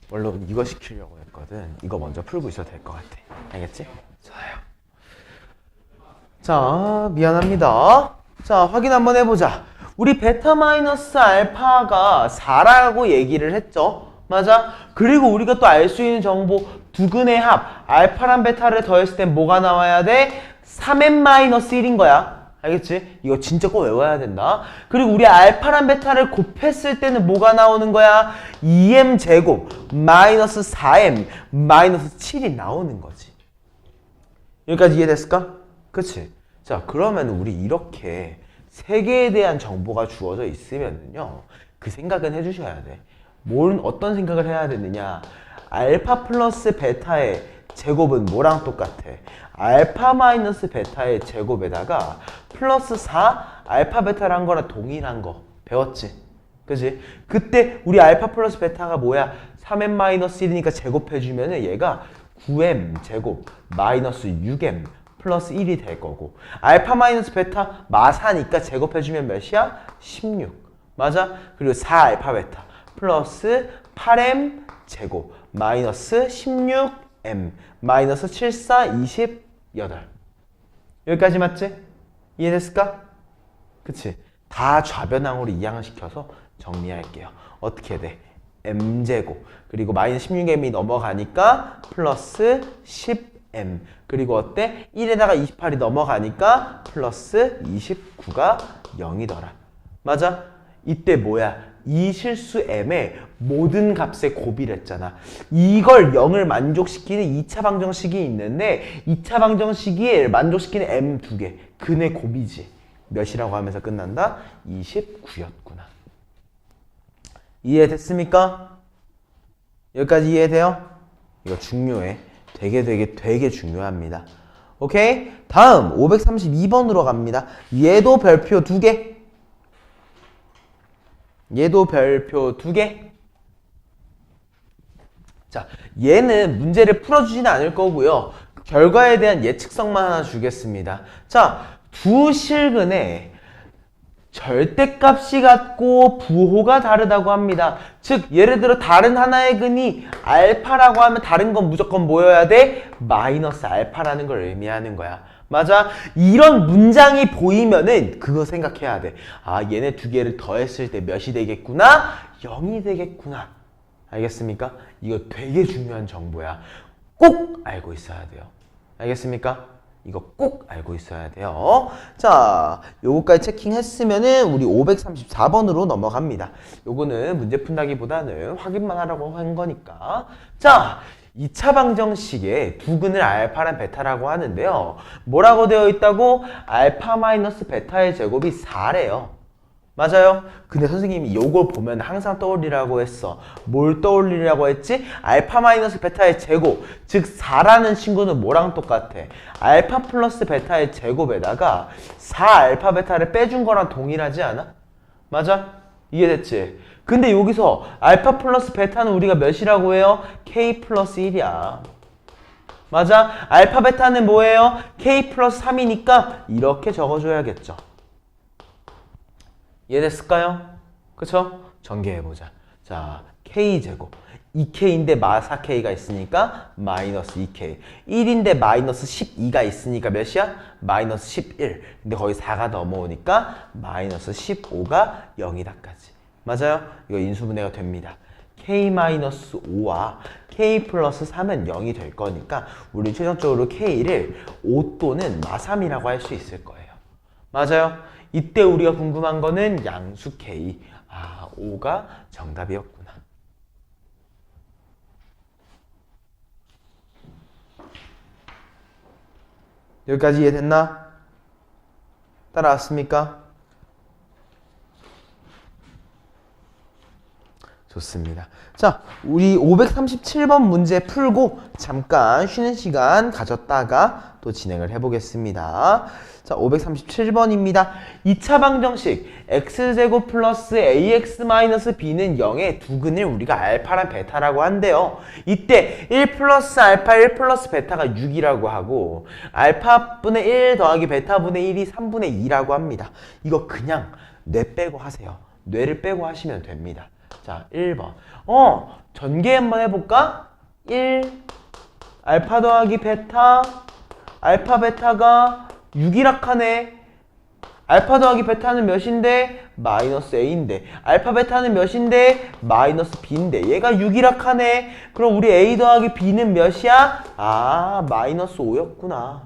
물론 이거 시키려고 했거든. 이거 먼저 풀고 있어도 될 것 같아. 알겠지? 좋아요. 자, 미안합니다. 자, 확인 한번 해보자. 우리 베타 마이너스 알파가 4라고 얘기를 했죠. 맞아? 그리고 우리가 또 알 수 있는 정보 두근의 합 알파랑 베타를 더했을 땐 뭐가 나와야 돼? 3m 마이너스 1인 거야. 알겠지? 이거 진짜 꼭 외워야 된다. 그리고 우리 알파랑 베타를 곱했을 때는 뭐가 나오는 거야? 2m 제곱 마이너스 4m 마이너스 7이 나오는 거지. 여기까지 이해됐을까? 그치? 자, 그러면 우리 이렇게 세 개에 대한 정보가 주어져 있으면요, 그 생각은 해주셔야 돼. 어떤 생각을 해야 되느냐? 알파 플러스 베타의 제곱은 뭐랑 똑같아? 알파 마이너스 베타의 제곱에다가 플러스 4 알파 베타란 거랑 동일한 거 배웠지? 그치? 그때 우리 알파 플러스 베타가 뭐야? 3m 마이너스 1이니까 제곱해주면은 얘가 9m 제곱 마이너스 6m 플러스 1이 될 거고, 알파 마이너스 베타 마사니까 제곱해주면 몇이야? 16. 맞아? 그리고 4 알파 베타 플러스 8m 제곱 마이너스 16m 마이너스 7, 4, 28. 여기까지 맞지? 이해됐을까? 그치? 다 좌변항으로 이항시켜서 정리할게요. 어떻게 돼? m제곱 그리고 마이너스 16m이 넘어가니까 플러스 10m 그리고 어때? 1에다가 28이 넘어가니까 플러스 29가 0이더라. 맞아? 이때 뭐야? 이 실수 m의 모든 값의 곱이랬잖아. 이걸 0을 만족시키는 2차 방정식이 있는데 2차 방정식이 만족시키는 m 두 개. 근의 곱이지. 몇이라고 하면서 끝난다? 29였구나. 이해됐습니까? 여기까지 이해돼요? 이거 중요해. 되게 중요합니다. 오케이? 다음 532번으로 갑니다. 얘도 별표 2개. 얘도 별표 2개. 자, 얘는 문제를 풀어주지는 않을 거고요. 결과에 대한 예측성만 하나 주겠습니다. 자, 두 실근의 절대값이 같고 부호가 다르다고 합니다. 즉 예를 들어 다른 하나의 근이 알파라고 하면 다른 건 무조건 뭐여야 돼? 마이너스 알파라는 걸 의미하는 거야. 맞아? 이런 문장이 보이면은 그거 생각해야 돼. 얘네 두 개를 더했을 때 몇이 되겠구나? 0이 되겠구나. 알겠습니까? 이거 되게 중요한 정보야. 꼭 알고 있어야 돼요. 알겠습니까? 이거 꼭 알고 있어야 돼요. 자, 요거까지 체킹했으면은 우리 534번으로 넘어갑니다. 요거는 문제 푼다기보다는 확인만 하라고 한 거니까. 자, 2차 방정식에 두 근을 알파랑 베타라고 하는데요. 뭐라고 되어 있다고? 알파 마이너스 베타의 제곱이 4래요. 맞아요. 근데 선생님이 요걸 보면 항상 떠올리라고 했어. 뭘 떠올리라고 했지? 알파 마이너스 베타의 제곱. 즉 4라는 친구는 뭐랑 똑같아? 알파 플러스 베타의 제곱에다가 4 알파 베타를 빼준 거랑 동일하지 않아? 맞아? 이해됐지? 근데 여기서 알파 플러스 베타는 우리가 몇이라고 해요? K 플러스 1이야. 맞아? 알파 베타는 뭐예요? K 플러스 3이니까 이렇게 적어줘야겠죠. 이해됐을까요? 그쵸? 전개해보자. 자, K제곱. 2K인데 마 4K가 있으니까 마이너스 2K. 1인데 마이너스 12가 있으니까 몇이야? 마이너스 11. 근데 거기 4가 넘어오니까 마이너스 15가 0이다까지. 맞아요? 이거 인수분해가 됩니다. K-5와 K 플러스 3은 0이 될 거니까 우리 최종적으로 K를 5 또는 마3이라고 할 수 있을 거예요. 맞아요? 이때 우리가 궁금한 거는 양수 K. 아, 5가 정답이었구나. 여기까지 이해됐나? 따라왔습니까? 좋습니다. 자, 우리 537번 문제 풀고 잠깐 쉬는 시간 가졌다가 또 진행을 해보겠습니다. 자, 537번입니다. 2차 방정식 x제곱 플러스 ax 마이너스 b는 0의 두 근을 우리가 알파랑 베타라고 한대요. 이때 1 플러스 알파 1 플러스 베타가 6이라고 하고 알파분의 1 더하기 베타분의 1이 3분의 2라고 합니다. 이거 그냥 뇌 빼고 하세요. 뇌를 빼고 하시면 됩니다. 자, 1번. 전개 한번 해볼까? 1, 알파 더하기 베타, 알파 베타가 6이라 하네. 알파 더하기 베타는 몇인데? 마이너스 a인데. 알파 베타는 몇인데? 마이너스 b인데. 얘가 6이라 하네. 그럼 우리 a 더하기 b는 몇이야? 아, 마이너스 5였구나.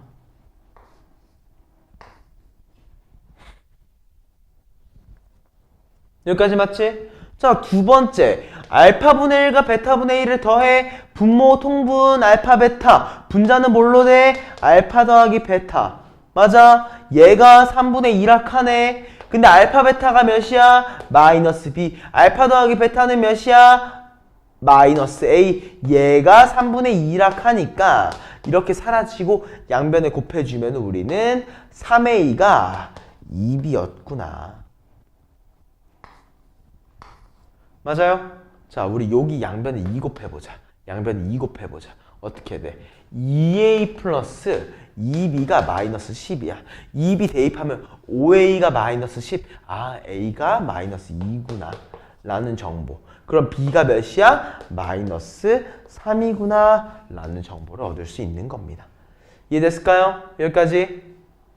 여기까지 맞지? 자, 두 번째. 알파분의 1과 베타분의 1을 더해 분모 통분 알파 베타. 분자는 뭘로 돼? 알파 더하기 베타. 맞아. 얘가 3분의 2라 하네. 근데 알파 베타가 몇이야? 마이너스 b. 알파 더하기 베타는 몇이야? 마이너스 a. 얘가 3분의 2라 하니까 이렇게 사라지고 양변에 곱해주면 우리는 3a가 2b였구나. 맞아요? 자, 우리 여기 양변에 2 곱해보자. 양변에 2 곱해보자. 어떻게 돼? 2a 플러스 2b가 마이너스 10이야. 2b 대입하면 5a가 마이너스 10. 아, a가 마이너스 2구나. 라는 정보. 그럼 b가 몇이야? 마이너스 3이구나. 라는 정보를 얻을 수 있는 겁니다. 이해됐을까요? 여기까지?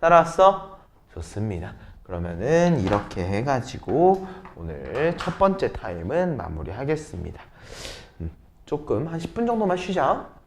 따라왔어? 좋습니다. 그러면은 이렇게 해가지고 오늘 첫 번째 타임은 마무리하겠습니다. 조금 한 10분 정도만 쉬자.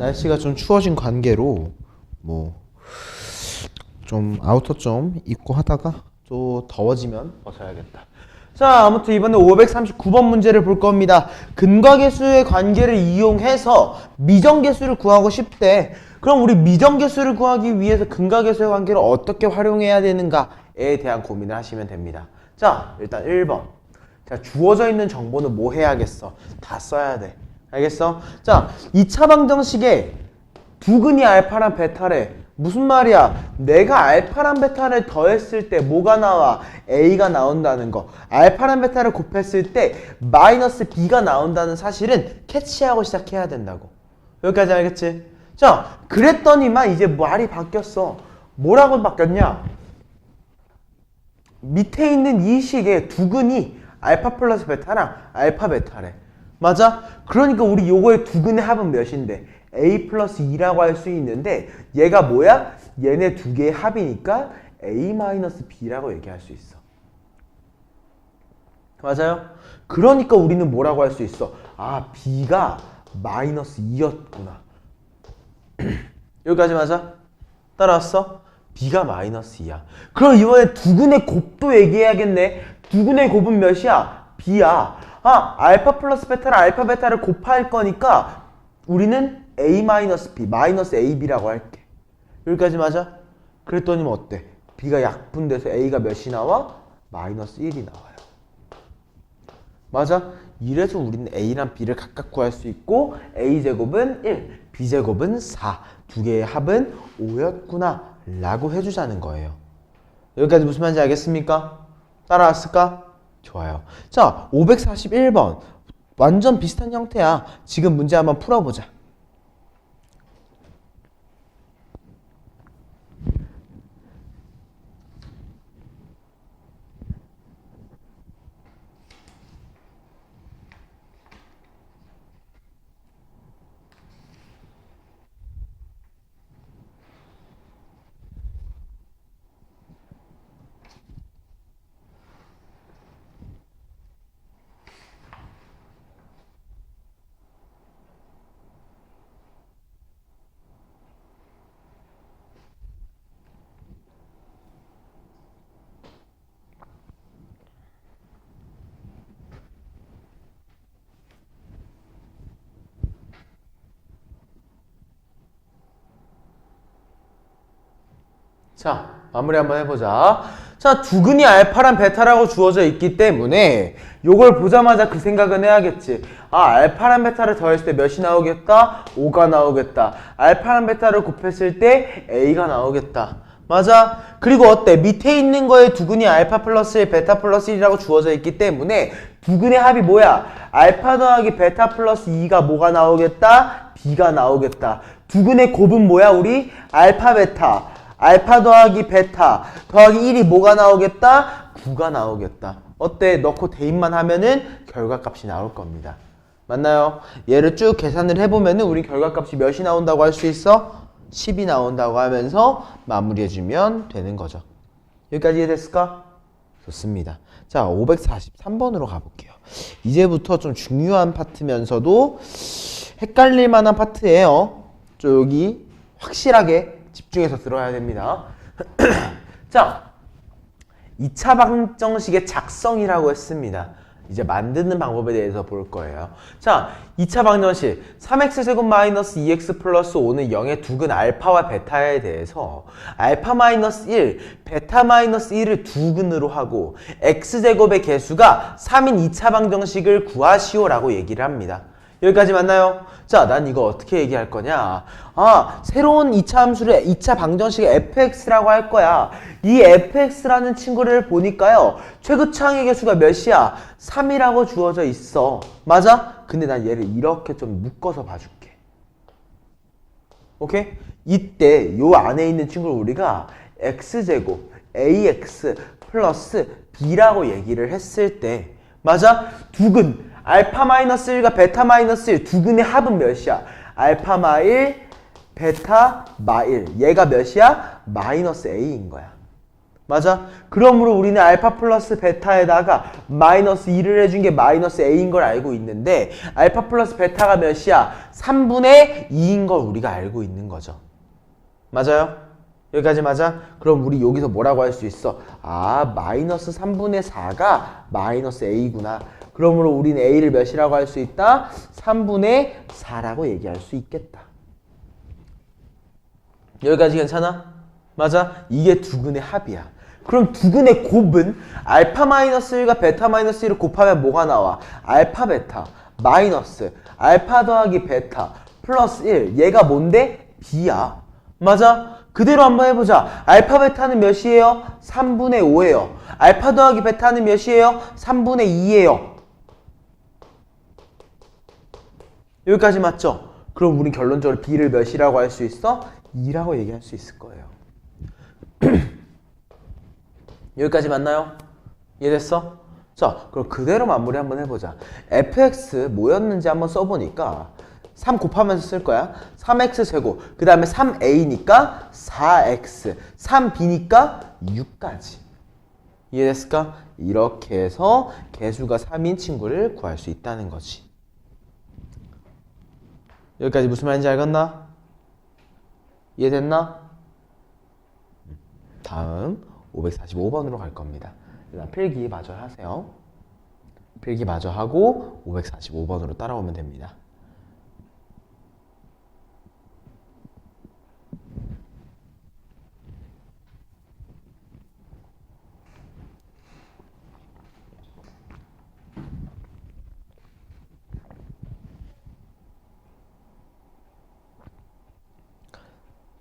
날씨가 좀 추워진 관계로 뭐 좀 아우터 좀 입고 하다가 또 더워지면 벗어야겠다. 자, 아무튼 이번에 539번 문제를 볼 겁니다. 근과계수의 관계를 이용해서 미정계수를 구하고 싶대. 그럼 우리 미정계수를 구하기 위해서 근과계수의 관계를 어떻게 활용해야 되는가에 대한 고민을 하시면 됩니다. 자, 일단 1번. 자, 주어져 있는 정보는 뭐 해야겠어? 다 써야 돼. 알겠어? 자, 2차 방정식에 두근이 알파랑 베타래. 무슨 말이야? 내가 알파랑 베타를 더했을 때 뭐가 나와? A가 나온다는 거. 알파랑 베타를 곱했을 때 마이너스 B가 나온다는 사실은 캐치하고 시작해야 된다고. 여기까지 알겠지? 자, 그랬더니만 이제 말이 바뀌었어. 뭐라고 바뀌었냐? 밑에 있는 이 식의 두근이 알파 플러스 베타랑 알파 베타래. 맞아? 그러니까 우리 요거의 두근의 합은 몇인데? A 플러스 2라고 할 수 있는데 얘가 뭐야? 얘네 두 개의 합이니까 A 마이너스 B라고 얘기할 수 있어. 맞아요? 그러니까 우리는 뭐라고 할 수 있어? 아, B가 마이너스 2였구나. 여기까지 맞아? 따라왔어? B가 마이너스 2야. 그럼 이번에 두근의 곱도 얘기해야겠네. 두근의 곱은 몇이야? B야. 아, 알파 플러스 베타랑 알파 베타를 곱할 거니까 우리는 A 마이너스 B, 마이너스 AB라고 할게. 여기까지 맞아? 그랬더니 뭐 어때? B가 약분돼서 A가 몇이 나와? 마이너스 1이 나와요. 맞아? 이래서 우리는 A랑 B를 각각 구할 수 있고 A제곱은 1, B제곱은 4. 두 개의 합은 5였구나 라고 해주자는 거예요. 여기까지 무슨 말인지 알겠습니까? 따라왔을까? 좋아요. 자, 541번. 완전 비슷한 형태야. 지금 문제 한번 풀어보자. 자, 마무리 한번 해보자. 자, 두근이 알파랑 베타라고 주어져 있기 때문에 요걸 보자마자 그 생각은 해야겠지. 아, 알파랑 베타를 더했을 때 몇이 나오겠다? 5가 나오겠다. 알파랑 베타를 곱했을 때 A가 나오겠다. 맞아? 그리고 어때? 밑에 있는 거에 두근이 알파 플러스 1, 베타 플러스 1이라고 주어져 있기 때문에 두근의 합이 뭐야? 알파 더하기 베타 플러스 2가 뭐가 나오겠다? B가 나오겠다. 두근의 곱은 뭐야? 우리? 알파 베타. 알파 더하기 베타 더하기 1이 뭐가 나오겠다? 9가 나오겠다. 어때? 넣고 대입만 하면은 결과값이 나올 겁니다. 맞나요? 얘를 쭉 계산을 해보면은 우리 결과값이 몇이 나온다고 할 수 있어? 10이 나온다고 하면서 마무리해주면 되는 거죠. 여기까지 이해됐을까? 좋습니다. 자, 543번으로 가볼게요. 이제부터 좀 중요한 파트면서도 헷갈릴 만한 파트예요. 여기 확실하게 집중해서 들어야 됩니다. 자, 2차 방정식의 작성이라고 했습니다. 이제 만드는 방법에 대해서 볼 거예요. 자, 2차 방정식 3x제곱 마이너스 2x 플러스 5는 0의 두근 알파와 베타에 대해서 알파 마이너스 1, 베타 마이너스 1을 두근으로 하고 x제곱의 개수가 3인 2차 방정식을 구하시오 라고 얘기를 합니다. 여기까지 맞나요? 자, 난 이거 어떻게 얘기할 거냐? 아, 새로운 2차 함수를 2차 방정식의 fx라고 할 거야. 이 fx라는 친구를 보니까요, 최고차항의 개수가 몇이야? 3이라고 주어져 있어. 맞아? 근데 난 얘를 이렇게 좀 묶어서 봐줄게. 오케이? 이때 요 안에 있는 친구를 우리가 x제곱 ax 플러스 b라고 얘기를 했을 때, 맞아? 두근 알파 마이너스 1과 베타 마이너스 1 두근의 합은 몇이야? 알파 마 1, 베타 마 1. 얘가 몇이야? 마이너스 a인 거야. 맞아? 그러므로 우리는 알파 플러스 베타에다가 마이너스 2를 해준 게 마이너스 a인 걸 알고 있는데 알파 플러스 베타가 몇이야? 3분의 2인 걸 우리가 알고 있는 거죠. 맞아요? 여기까지 맞아? 그럼 우리 여기서 뭐라고 할 수 있어? 아, 마이너스 3분의 4가 마이너스 a구나. 그러므로 우리는 a를 몇이라고 할 수 있다? 3분의 4라고 얘기할 수 있겠다. 여기까지 괜찮아? 맞아? 이게 두근의 합이야. 그럼 두근의 곱은 알파 마이너스 1과 베타 마이너스 1을 곱하면 뭐가 나와? 알파 베타 마이너스 알파 더하기 베타 플러스 1. 얘가 뭔데? b야. 맞아? 그대로 한번 해보자. 알파 베타는 몇이에요? 3분의 5예요. 알파 더하기 베타는 몇이에요? 3분의 2예요. 여기까지 맞죠? 그럼 우린 결론적으로 b를 몇이라고 할 수 있어? 2라고 얘기할 수 있을 거예요. 여기까지 맞나요? 이해됐어? 자, 그럼 그대로 마무리 한번 해보자. fx 뭐였는지 한번 써보니까 3 곱하면서 쓸 거야. 3x 제곱, 그 다음에 3a니까 4x, 3b니까 6까지. 이해됐을까? 이렇게 해서 개수가 3인 친구를 구할 수 있다는 거지. 여기까지 무슨 말인지 알겠나? 이해됐나? 다음 545번으로 갈 겁니다. 일단 필기 마저 하세요. 필기 마저 하고 545번으로 따라오면 됩니다.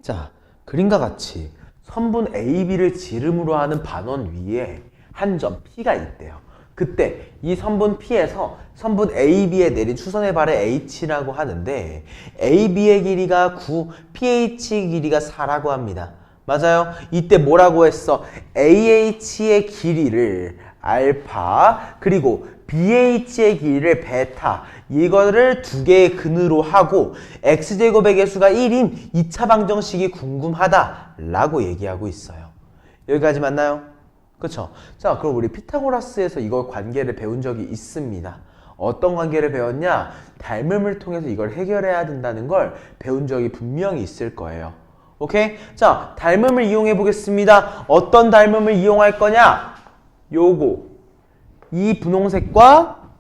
자, 그림과 같이 선분 AB를 지름으로 하는 반원 위에 한 점 P가 있대요. 그때 이 선분 P에서 선분 AB에 내린 추선의 발을 H라고 하는데 AB의 길이가 9, PH의 길이가 4라고 합니다. 맞아요? 이때 뭐라고 했어? AH의 길이를 알파 그리고 BH의 길이를 베타 이거를 두 개의 근으로 하고 x제곱의 개수가 1인 2차 방정식이 궁금하다 라고 얘기하고 있어요. 여기까지 맞나요? 그쵸? 자, 그럼 우리 피타고라스에서 이걸 관계를 배운 적이 있습니다. 어떤 관계를 배웠냐? 닮음을 통해서 이걸 해결해야 된다는 걸 배운 적이 분명히 있을 거예요. 오케이? 자, 닮음을 이용해 보겠습니다. 어떤 닮음을 이용할 거냐? 요거 이 분홍색과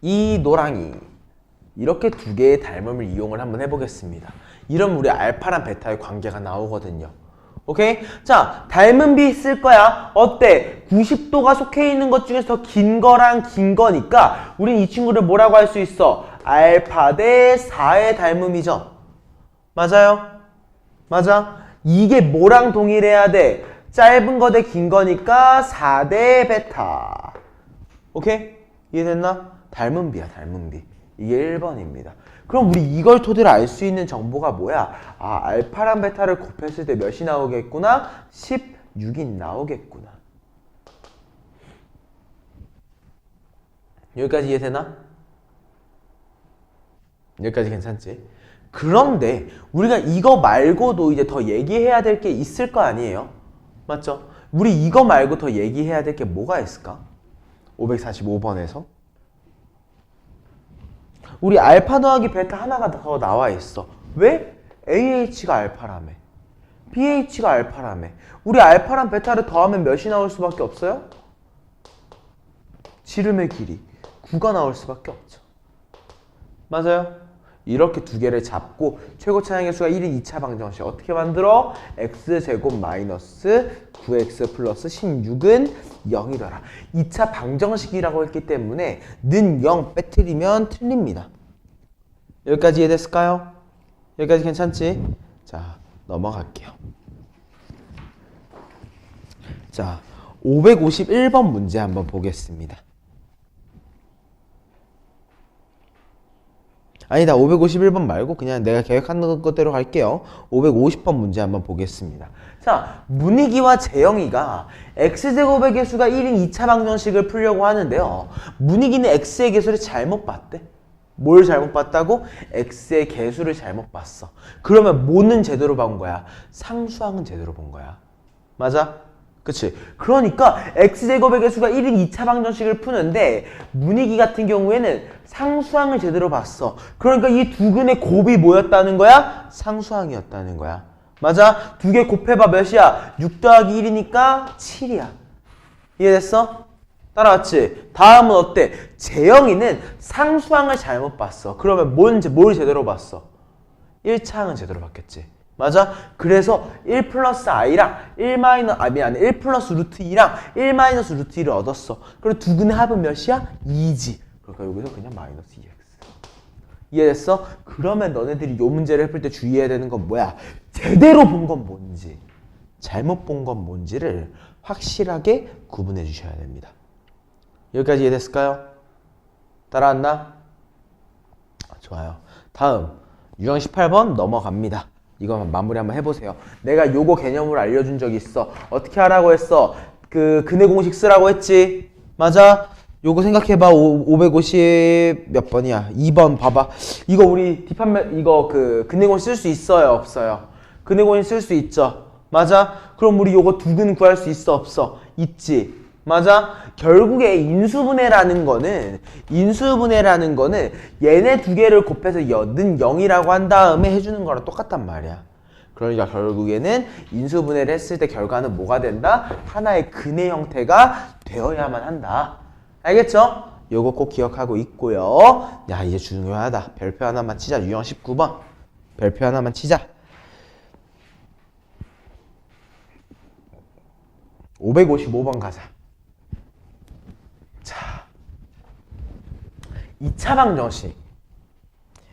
이 노랑이 이렇게 두 개의 닮음을 이용을 한번 해보겠습니다. 이러면 우리 알파랑 베타의 관계가 나오거든요. 오케이? 자, 닮은 비 쓸 거야. 어때? 90도가 속해 있는 것 중에서 더 긴 거랑 긴 거니까 우린 이 친구를 뭐라고 할 수 있어? 알파 대 4의 닮음이죠. 맞아요? 맞아? 이게 뭐랑 동일해야 돼? 짧은 거 대 긴 거니까 4대 베타. 오케이? 이해됐나? 닮은 비야, 닮은 비. 이게 1번입니다. 그럼 우리 이걸 토대로 알 수 있는 정보가 뭐야? 아, 알파랑 베타를 곱했을 때 몇이 나오겠구나? 16이 나오겠구나. 여기까지 이해되나? 여기까지 괜찮지? 그런데 우리가 이거 말고도 이제 더 얘기해야 될 게 있을 거 아니에요? 맞죠? 우리 이거 말고 더 얘기해야 될 게 뭐가 있을까? 545번에서 우리 알파 더하기 베타 하나가 더 나와 있어. 왜? AH가 알파라며 BH가 알파라며 우리 알파랑 베타를 더하면 몇이 나올 수밖에 없어요? 지름의 길이 9가 나올 수밖에 없죠. 맞아요? 이렇게 두 개를 잡고 최고 차량의 수가 1인 2차 방정식 어떻게 만들어? x제곱 마이너스 9x 플러스 16은 0이더라. 2차 방정식이라고 했기 때문에 는 0 빼뜨리면 틀립니다. 여기까지 이해됐을까요? 여기까지 괜찮지? 자, 넘어갈게요. 자, 551번 문제 한번 보겠습니다. 아니다, 551번 말고 그냥 내가 계획한 것대로 갈게요. 550번 문제 한번 보겠습니다. 자, 문희기와 재영이가 x제곱의 개수가 1인 2차 방정식을 풀려고 하는데요. 문희기는 x의 개수를 잘못 봤대. 뭘 잘못 봤다고? x의 개수를 잘못 봤어. 그러면 뭐는 제대로 본 거야? 상수항은 제대로 본 거야. 맞아? 그치? 그러니까 x제곱의 개수가 1인 2차 방정식을 푸는데 문희기 같은 경우에는 상수항을 제대로 봤어. 그러니까 이 두 근의 곱이 뭐였다는 거야? 상수항이었다는 거야. 맞아? 두 개 곱해봐 몇이야? 6 더하기 1이니까 7이야. 이해됐어? 따라왔지? 다음은 어때? 재영이는 상수항을 잘못 봤어. 그러면 뭘 제대로 봤어? 1차항은 제대로 봤겠지. 맞아? 그래서 1 플러스 i랑 1 플러스 루트 2랑 1 마이너스 루트 2를 얻었어. 그리고 두 근의 합은 몇이야? 2지. 그러니까 여기서 그냥 마이너스 2x. 이해됐어? 그러면 너네들이 요 문제를 풀 때 주의해야 되는 건 뭐야? 제대로 본 건 뭔지, 잘못 본 건 뭔지를 확실하게 구분해 주셔야 됩니다. 여기까지 이해됐을까요? 따라왔나? 좋아요. 다음 유형 18번 넘어갑니다. 이거 마무리 한번 해보세요. 내가 요거 개념을 알려준 적이 있어. 어떻게 하라고 했어? 그 근의 공식 쓰라고 했지? 맞아? 요거 생각해봐. 550 몇 번이야? 2번 봐봐. 이거 우리 뒷판면 이거 그 근의 공식 쓸 수 있어요? 없어요? 근의 공식 쓸 수 있죠? 맞아? 그럼 우리 요거 두 근 구할 수 있어? 없어? 있지? 맞아? 결국에 인수분해라는 거는 얘네 두 개를 곱해서 는 0이라고 한 다음에 해주는 거랑 똑같단 말이야. 그러니까 결국에는 인수분해를 했을 때 결과는 뭐가 된다? 하나의 근의 형태가 되어야만 한다. 알겠죠? 요거 꼭 기억하고 있고요. 야, 이제 중요하다. 별표 하나만 치자. 유형 19번. 별표 하나만 치자. 555번 가자. 자, 2차 방정식.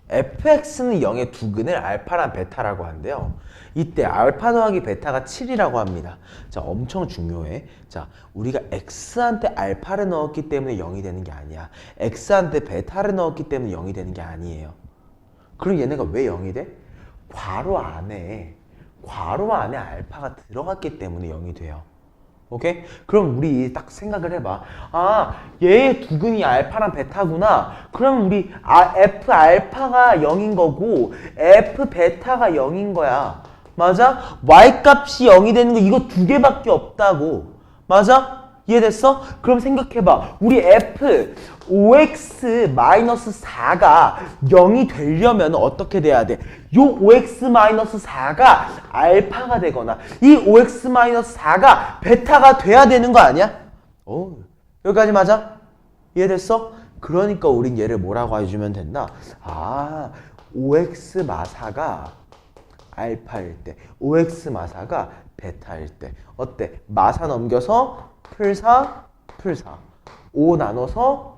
fx는 0의 두 근을 알파랑 베타라고 하는데요. 이때 알파 더하기 베타가 7이라고 합니다. 자, 엄청 중요해. 자, 우리가 x한테 알파를 넣었기 때문에 0이 되는 게 아니야. x한테 베타를 넣었기 때문에 0이 되는 게 아니에요. 그럼 얘네가 왜 0이 돼? 괄호 안에 알파가 들어갔기 때문에 0이 돼요. 오케이? 그럼 우리 딱 생각을 해봐. 아, 얘의 두 근이 알파랑 베타구나. 그럼 우리 F 알파가 0인 거고 F 베타가 0인 거야. 맞아? Y 값이 0이 되는 거 이거 두 개밖에 없다고. 맞아? 이해됐어? 그럼 생각해봐. 우리 F 5x-4가 0이 되려면 어떻게 돼야 돼? 요 5x-4가 알파가 되거나 이 5x-4가 베타가 돼야 되는 거 아니야? 오, 여기까지 맞아? 이해됐어? 그러니까 우린 얘를 뭐라고 해주면 된다? 아, 5x-4가 알파일 때 5x-4가 베타일 때 어때? 마사 넘겨서 풀4 5 나눠서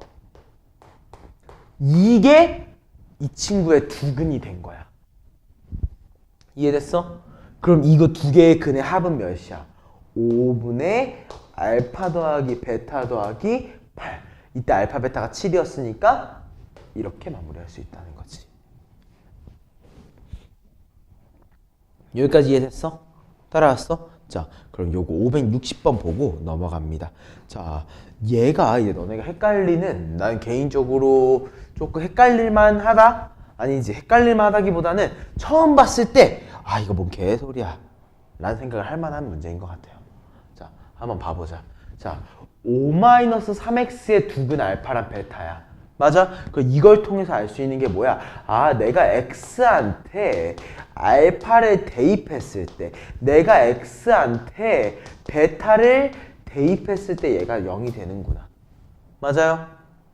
이게 이 친구의 두 근이 된 거야. 이해됐어? 그럼 이거 두 개의 근의 합은 몇이야? 5분의 알파 더하기 베타 더하기 8. 이때 알파 베타가 7이었으니까 이렇게 마무리할 수 있다는 거지. 여기까지 이해됐어? 따라왔어? 자, 그럼 요거 560번 보고 넘어갑니다. 자, 얘가 이제 너네가 헷갈리는, 난 개인적으로 조금 헷갈릴만 하다? 아니지, 헷갈릴만 하다기보다는 처음 봤을 때, 아, 이거 뭔 개소리야. 라는 생각을 할 만한 문제인 것 같아요. 자, 한번 봐보자. 자, 5-3x의 두 근 알파랑 베타야. 맞아? 이걸 통해서 알 수 있는 게 뭐야? 아, 내가 x한테 알파를 대입했을 때, 내가 x한테 베타를 대입했을 때 얘가 0이 되는구나. 맞아요?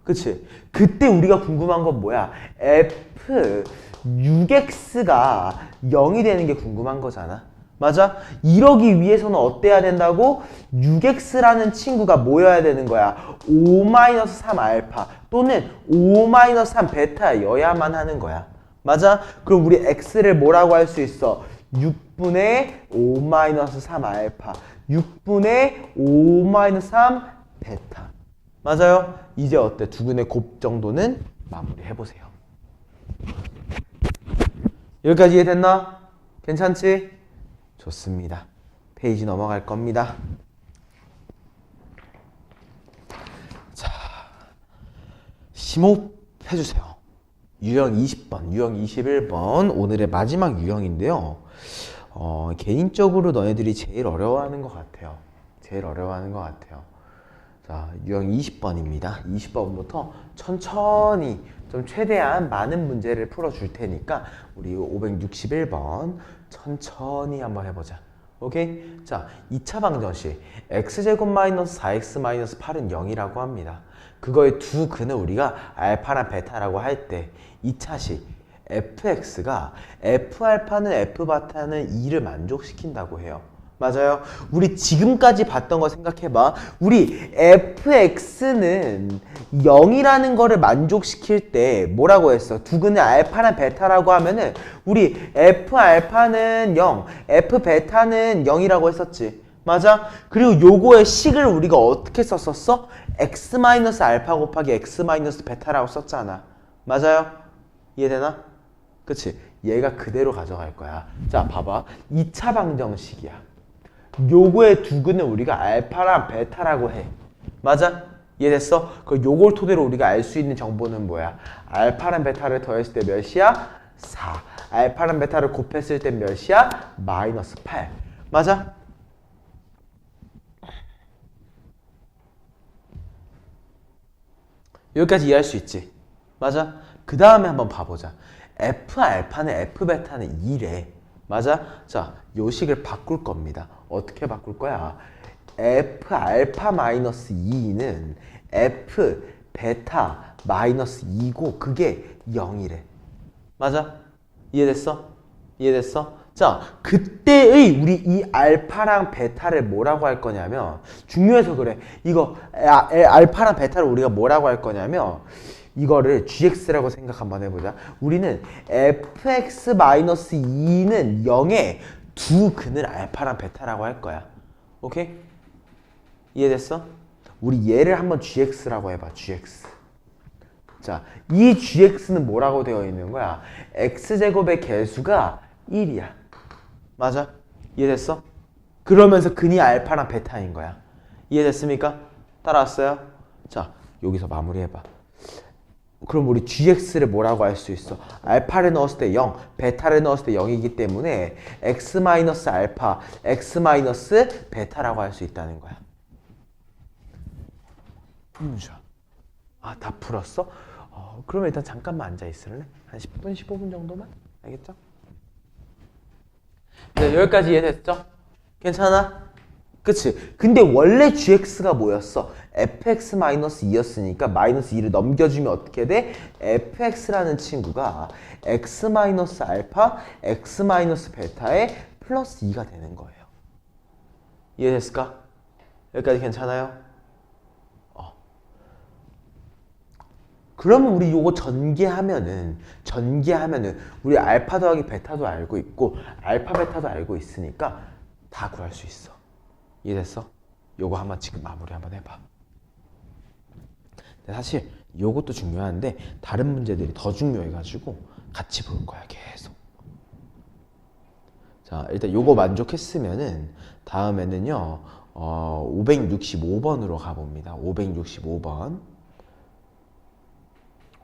그치? 그때 우리가 궁금한 건 뭐야? f 6x가 0이 되는 게 궁금한 거잖아. 맞아? 이러기 위해서는 어때야 된다고? 6x라는 친구가 뭐여야 되는 거야? 5-3 알파 또는 5-3 베타여야만 하는 거야. 맞아? 그럼 우리 x를 뭐라고 할 수 있어? 6분의 5-3 알파 6분의 5-3 베타. 맞아요? 이제 어때? 두 근의 곱 정도는 마무리 해보세요. 여기까지 이해됐나? 괜찮지? 좋습니다. 페이지 넘어갈 겁니다. 자, 심호흡 해주세요. 유형 20번, 유형 21번 오늘의 마지막 유형인데요. 개인적으로 너네들이 제일 어려워하는 것 같아요. 제일 어려워하는 것 같아요. 자, 유형 20번입니다. 20번부터 천천히 좀 최대한 많은 문제를 풀어줄 테니까 우리 561번 천천히 한번 해보자. 오케이? 자, 2차 방정식 x제곱 마이너스 4x 마이너스 8은 0이라고 합니다. 그거의 두 근을 우리가 알파랑 베타라고 할 때 2차식 fx가 f알파는 f바타는 2를 만족시킨다고 해요. 맞아요. 우리 지금까지 봤던 거 생각해봐. 우리 fx는 0이라는 거를 만족시킬 때 뭐라고 했어? 두 근의 알파랑 베타라고 하면은 우리 f알파는 0, f베타는 0이라고 했었지. 맞아? 그리고 요거의 식을 우리가 어떻게 썼었어? x-알파 곱하기 x-베타라고 썼잖아. 맞아요? 이해되나? 그치? 얘가 그대로 가져갈 거야. 자, 봐봐. 2차 방정식이야. 요거의 두 근을 우리가 알파랑 베타라고 해. 맞아? 이해됐어? 그 요걸 토대로 우리가 알 수 있는 정보는 뭐야? 알파랑 베타를 더했을 때 몇이야? 4. 알파랑 베타를 곱했을 때 몇이야? 마이너스 8. 맞아? 여기까지 이해할 수 있지? 맞아? 그 다음에 한번 봐보자. f알파는 f베타는 2래. 맞아? 자, 요 식을 바꿀 겁니다. 어떻게 바꿀 거야? f알파 마이너스 2는 f베타 마이너스 2고 그게 0이래. 맞아? 이해됐어? 이해됐어? 자, 그때의 우리 이 알파랑 베타를 뭐라고 할 거냐면 중요해서 그래. 이거 알파랑 베타를 우리가 뭐라고 할 거냐면 이거를 gx라고 생각 한번 해보자. 우리는 fx-2는 0의 두 근을 알파랑 베타라고 할 거야. 오케이? 이해됐어? 우리 얘를 한번 gx라고 해봐. gx. 자, 이 gx는 뭐라고 되어 있는 거야? x제곱의 개수가 1이야. 맞아? 이해됐어? 그러면서 근이 알파랑 베타인 거야. 이해됐습니까? 따라왔어요? 자, 여기서 마무리해봐. 그럼 우리 gx를 뭐라고 할 수 있어? 알파를 넣었을 때 0, 베타를 넣었을 때 0이기 때문에 x-알파, x-베타라고 할 수 있다는 거야. 아, 다 풀었어? 그러면 일단 잠깐만 앉아 있을래? 한 10분, 15분 정도만? 알겠죠? 네, 여기까지 이해됐죠? 괜찮아? 그치? 근데 원래 gx가 뭐였어? fx-2였으니까 마이너스 2를 넘겨주면 어떻게 돼? fx라는 친구가 x-알파, x-베타의 플러스 2가 되는 거예요. 이해됐을까? 여기까지 괜찮아요? 그러면 우리 요거 전개하면은 우리 알파 더하기 베타도 알고 있고 알파 베타도 알고 있으니까 다 구할 수 있어. 이해됐어? 요거 한번 지금 마무리 한번 해봐. 사실 요것도 중요한데 다른 문제들이 더 중요해가지고 같이 볼 거야 계속. 자, 일단 요거 만족했으면은 다음에는요 565번으로 가봅니다.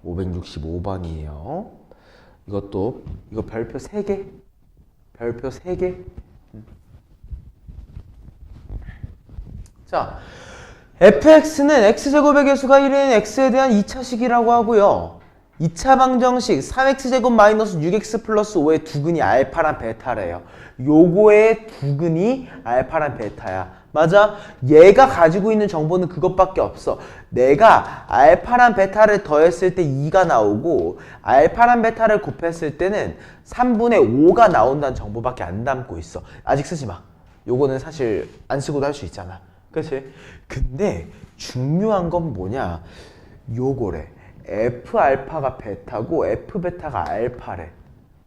565번이에요. 이거 별표 3개. 별표 3개. 자, fx는 x제곱의 개수가 1인 x에 대한 2차식이라고 하고요. 2차 방정식 3x제곱 마이너스 6x 플러스 5의 두 근이 알파랑 베타래요. 요거의 두 근이 알파랑 베타야. 맞아? 얘가 가지고 있는 정보는 그것밖에 없어. 내가 알파랑 베타를 더했을 때 2가 나오고 알파랑 베타를 곱했을 때는 3분의 5가 나온다는 정보밖에 안 담고 있어. 아직 쓰지 마. 요거는 사실 안 쓰고도 할 수 있잖아. 그치? 근데 중요한 건 뭐냐? 요거래. F알파가 베타고 F베타가 알파래.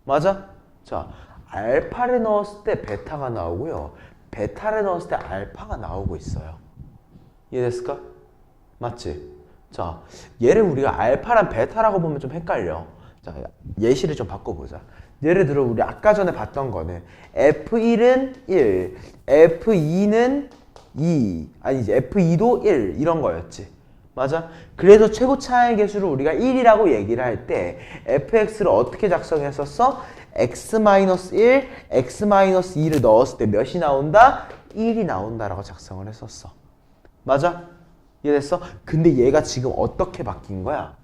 맞아? 자, 알파를 넣었을 때 베타가 나오고요. 베타를 넣었을 때 알파가 나오고 있어요. 이해됐을까? 맞지? 자, 얘를 우리가 알파랑 베타라고 보면 좀 헷갈려. 자, 예시를 좀 바꿔보자. 예를 들어 우리 아까 전에 봤던 거는 F1은 1, F2는 2, 아니지 F2도 1 이런 거였지. 맞아? 그래서 최고 차의 개수를 우리가 1이라고 얘기를 할 때 fx를 어떻게 작성했었어? x-1, x-2를 넣었을 때 몇이 나온다? 1이 나온다라고 작성을 했었어. 맞아? 이해됐어? 근데 얘가 지금 어떻게 바뀐 거야?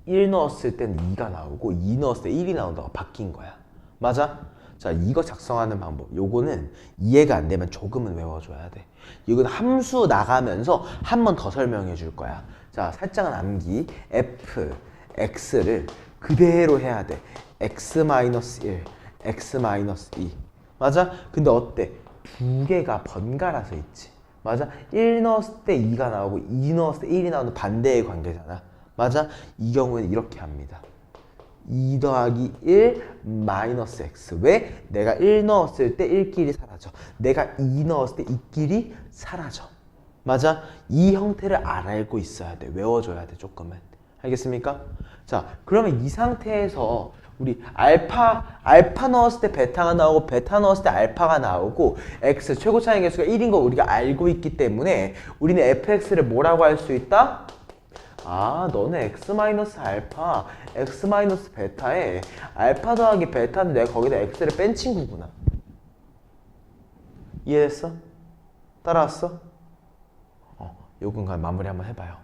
1 넣었을 땐 2가 나오고 2 넣었을 때 1이 나온다고 바뀐 거야. 맞아? 자, 이거 작성하는 방법. 요거는 이해가 안 되면 조금은 외워줘야 돼. 이건 함수 나가면서 한 번 더 설명해 줄 거야. 자, 살짝은 암기. f, x를 그대로 해야 돼. x-1, x-2. 맞아? 근데 어때? 두 개가 번갈아서 있지. 맞아? 1 넣었을 때 2가 나오고 2 넣었을 때 1이 나오는 반대의 관계잖아. 맞아? 이 경우에는 이렇게 합니다. 2 더하기 1 마이너스 x. 왜? 내가 1 넣었을 때 1끼리 사라져. 내가 2 넣었을 때 2끼리 사라져. 맞아? 이 형태를 알고 있어야 돼. 외워줘야 돼, 조금은. 알겠습니까? 자, 그러면 이 상태에서 우리 알파 넣었을 때 베타가 나오고 베타 넣었을 때 알파가 나오고 x 최고 차이 개수가 1인 거 우리가 알고 있기 때문에 우리는 fx를 뭐라고 할 수 있다? 아, 너는 x-알파, x-베타에 알파 더하기 베타는 내가 거기다 x를 뺀 친구구나. 이해됐어? 따라왔어? 요건 그냥 마무리 한번 해봐요.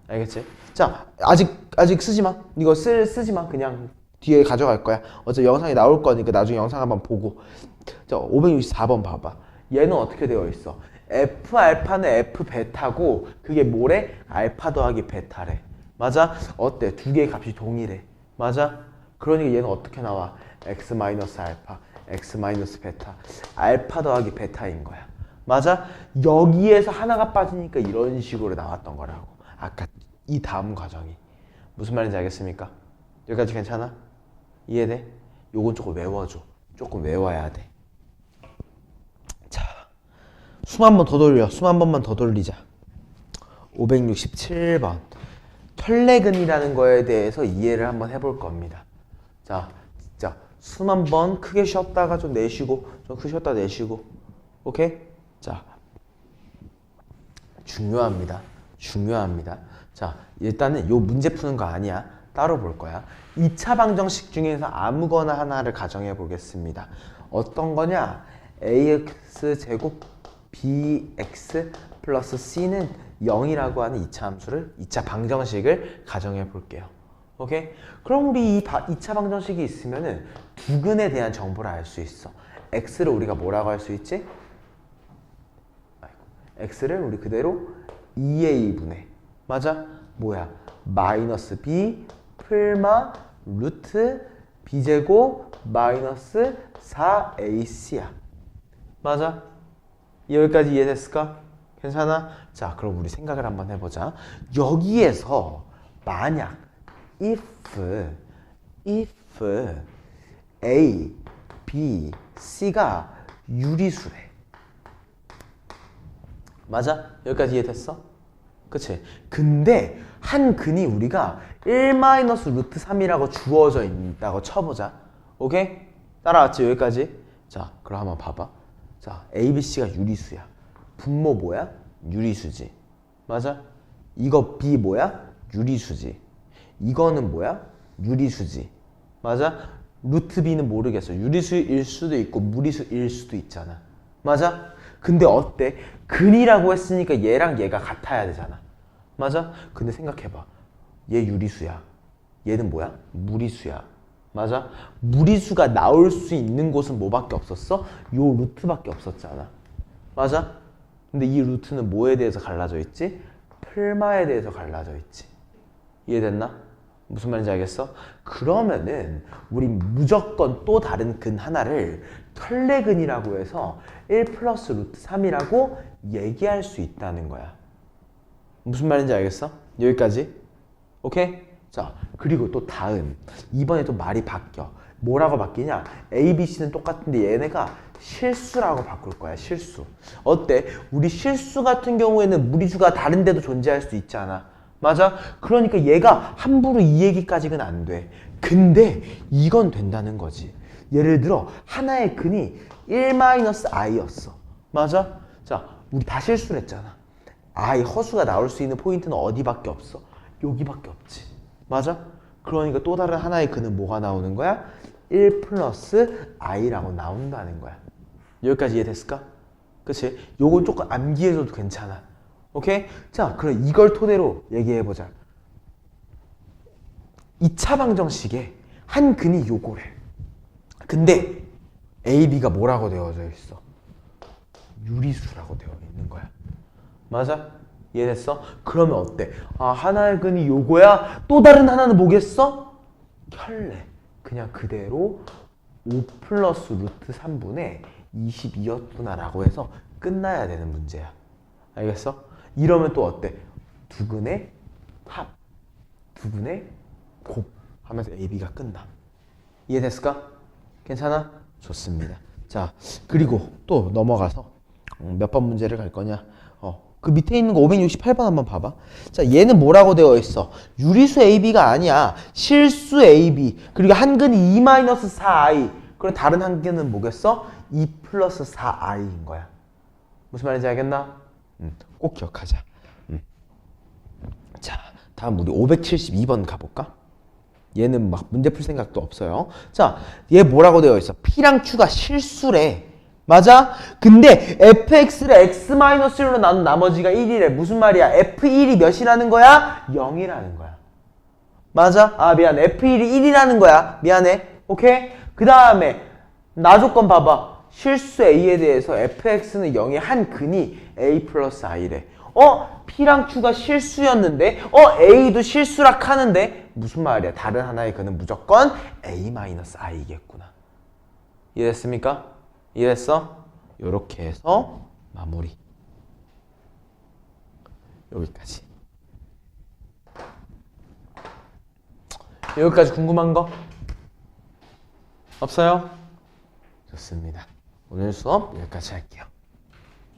알겠지? 자, 아직 쓰지 마. 이거 쓰지 마. 그냥 뒤에 가져갈 거야. 어차피 영상이 나올 거니까 나중에 영상 한번 보고. 자, 564번 봐봐. 얘는 어떻게 되어 있어? f 알파는 f 베타고 그게 뭐래? 알파 더하기 베타래. 맞아? 어때? 두 개의 값이 동일해. 맞아? 그러니까 얘는 어떻게 나와? x 마이너스 알파, x 마이너스 베타. 알파 더하기 베타인 거야. 맞아? 여기에서 하나가 빠지니까 이런 식으로 나왔던 거라고. 아까 이 다음 과정이. 무슨 말인지 알겠습니까? 여기까지 괜찮아? 이해돼? 요건 조금 외워줘. 조금 외워야 돼. 자, 숨 한 번 더 돌려. 숨 한 번만 더 돌리자. 567번. 혈내근이라는 거에 대해서 이해를 한번 해볼 겁니다. 자, 진짜 숨 한 번 크게 쉬었다가 좀 내쉬고, 좀 크게 쉬었다 내쉬고. 오케이? 자, 중요합니다. 중요합니다. 자, 일단은 요 문제 푸는 거 아니야. 따로 볼 거야. 2차 방정식 중에서 아무거나 하나를 가정해 보겠습니다. 어떤 거냐? ax 제곱 bx 플러스 c는 0이라고 하는 2차 함수를 2차 방정식을 가정해 볼게요. 오케이? 그럼 우리 이 2차 방정식이 있으면은 두근에 대한 정보를 알 수 있어. x를 우리가 뭐라고 할 수 있지? x를 우리 그대로 2a분의 맞아? 뭐야? 마이너스 b 풀마 루트 b제곱 마이너스 4ac야. 맞아? 여기까지 이해됐을까? 괜찮아? 자, 그럼 우리 생각을 한번 해보자. 여기에서 만약 if a, b, c가 유리수래. 맞아? 여기까지 이해됐어? 그치? 근데 한 근이 우리가 1-루트 3이라고 주어져 있다고 쳐보자. 오케이? 따라왔지? 여기까지? 자, 그럼 한번 봐봐. 자, A, B, C가 유리수야. 분모 뭐야? 유리수지. 맞아? 이거 B 뭐야? 유리수지. 이거는 뭐야? 유리수지. 맞아? 루트 B는 모르겠어. 유리수일 수도 있고 무리수일 수도 있잖아. 맞아? 근데 어때? 근이라고 했으니까 얘랑 얘가 같아야 되잖아. 맞아? 근데 생각해봐. 얘 유리수야. 얘는 뭐야? 무리수야. 맞아? 무리수가 나올 수 있는 곳은 뭐밖에 없었어? 요 루트밖에 없었잖아. 맞아? 근데 이 루트는 뭐에 대해서 갈라져 있지? 풀마에 대해서 갈라져 있지. 이해됐나? 무슨 말인지 알겠어? 그러면은 우리 무조건 또 다른 근 하나를 털레근이라고 해서 1 플러스 루트 3이라고 얘기할 수 있다는 거야. 무슨 말인지 알겠어? 여기까지? 오케이? 자, 그리고 또 다음. 이번에 또 말이 바뀌어. 뭐라고 바뀌냐? A, B, C는 똑같은데 얘네가 실수라고 바꿀 거야. 실수. 어때? 우리 실수 같은 경우에는 무리수가 다른 데도 존재할 수 있잖아. 맞아? 그러니까 얘가 함부로 이 얘기까지는 안 돼. 근데 이건 된다는 거지. 예를 들어 하나의 근이 1-i였어. 맞아? 자, 우리 다 실수를 했잖아. I 허수가 나올 수 있는 포인트는 어디밖에 없어? 여기밖에 없지. 맞아? 그러니까 또 다른 하나의 근은 뭐가 나오는 거야? 1 플러스 i라고 나온다는 거야. 여기까지 이해됐을까? 그치? 요건 조금 암기해줘도 괜찮아. 오케이? 자, 그럼 이걸 토대로 얘기해보자. 2차 방정식에 한 근이 요거래. 근데 A, B가 뭐라고 되어져 있어? 유리수라고 되어 있는 거야. 맞아? 이해됐어? 그러면 어때? 아, 하나의 근이 요거야? 또 다른 하나는 뭐겠어? 켤레. 그냥 그대로 5 플러스 루트 3분의 22였구나 라고 해서 끝나야 되는 문제야. 알겠어? 이러면 또 어때? 두 근의 합, 두 근의 곱 하면서 AB가 끝나. 이해됐을까? 괜찮아? 좋습니다. 자, 그리고 또 넘어가서 몇 번 문제를 갈 거냐? 그 밑에 있는 거 568번 한번 봐봐. 자, 얘는 뭐라고 되어 있어? 유리수 AB가 아니야. 실수 AB. 그리고 한 근이 2-4i. 그럼 다른 한 근은 뭐겠어? 2 플러스 4i인 거야. 무슨 말인지 알겠나? 꼭 기억하자. 자, 다음 우리 572번 가볼까? 얘는 막 문제 풀 생각도 없어요. 자, 얘 뭐라고 되어 있어? P랑 Q가 실수래. 맞아? 근데 fx를 x-1로 나눈 나머지가 1이래. 무슨 말이야? f1이 몇이라는 거야? 0이라는 거야. 맞아? 아, 미안해. f1이 1이라는 거야. 미안해. 오케이? 그 다음에 나 조건 봐봐. 실수 a에 대해서 fx는 0의 한 근이 a 플러스 i래. P랑 Q가 실수였는데 A도 실수라 하는데 무슨 말이야? 다른 하나의 근은 무조건 A-i겠구나. 이해됐습니까? 이해됐어? 요렇게 해서 마무리. 여기까지. 여기까지 궁금한 거? 없어요? 좋습니다. 오늘 수업 여기까지 할게요.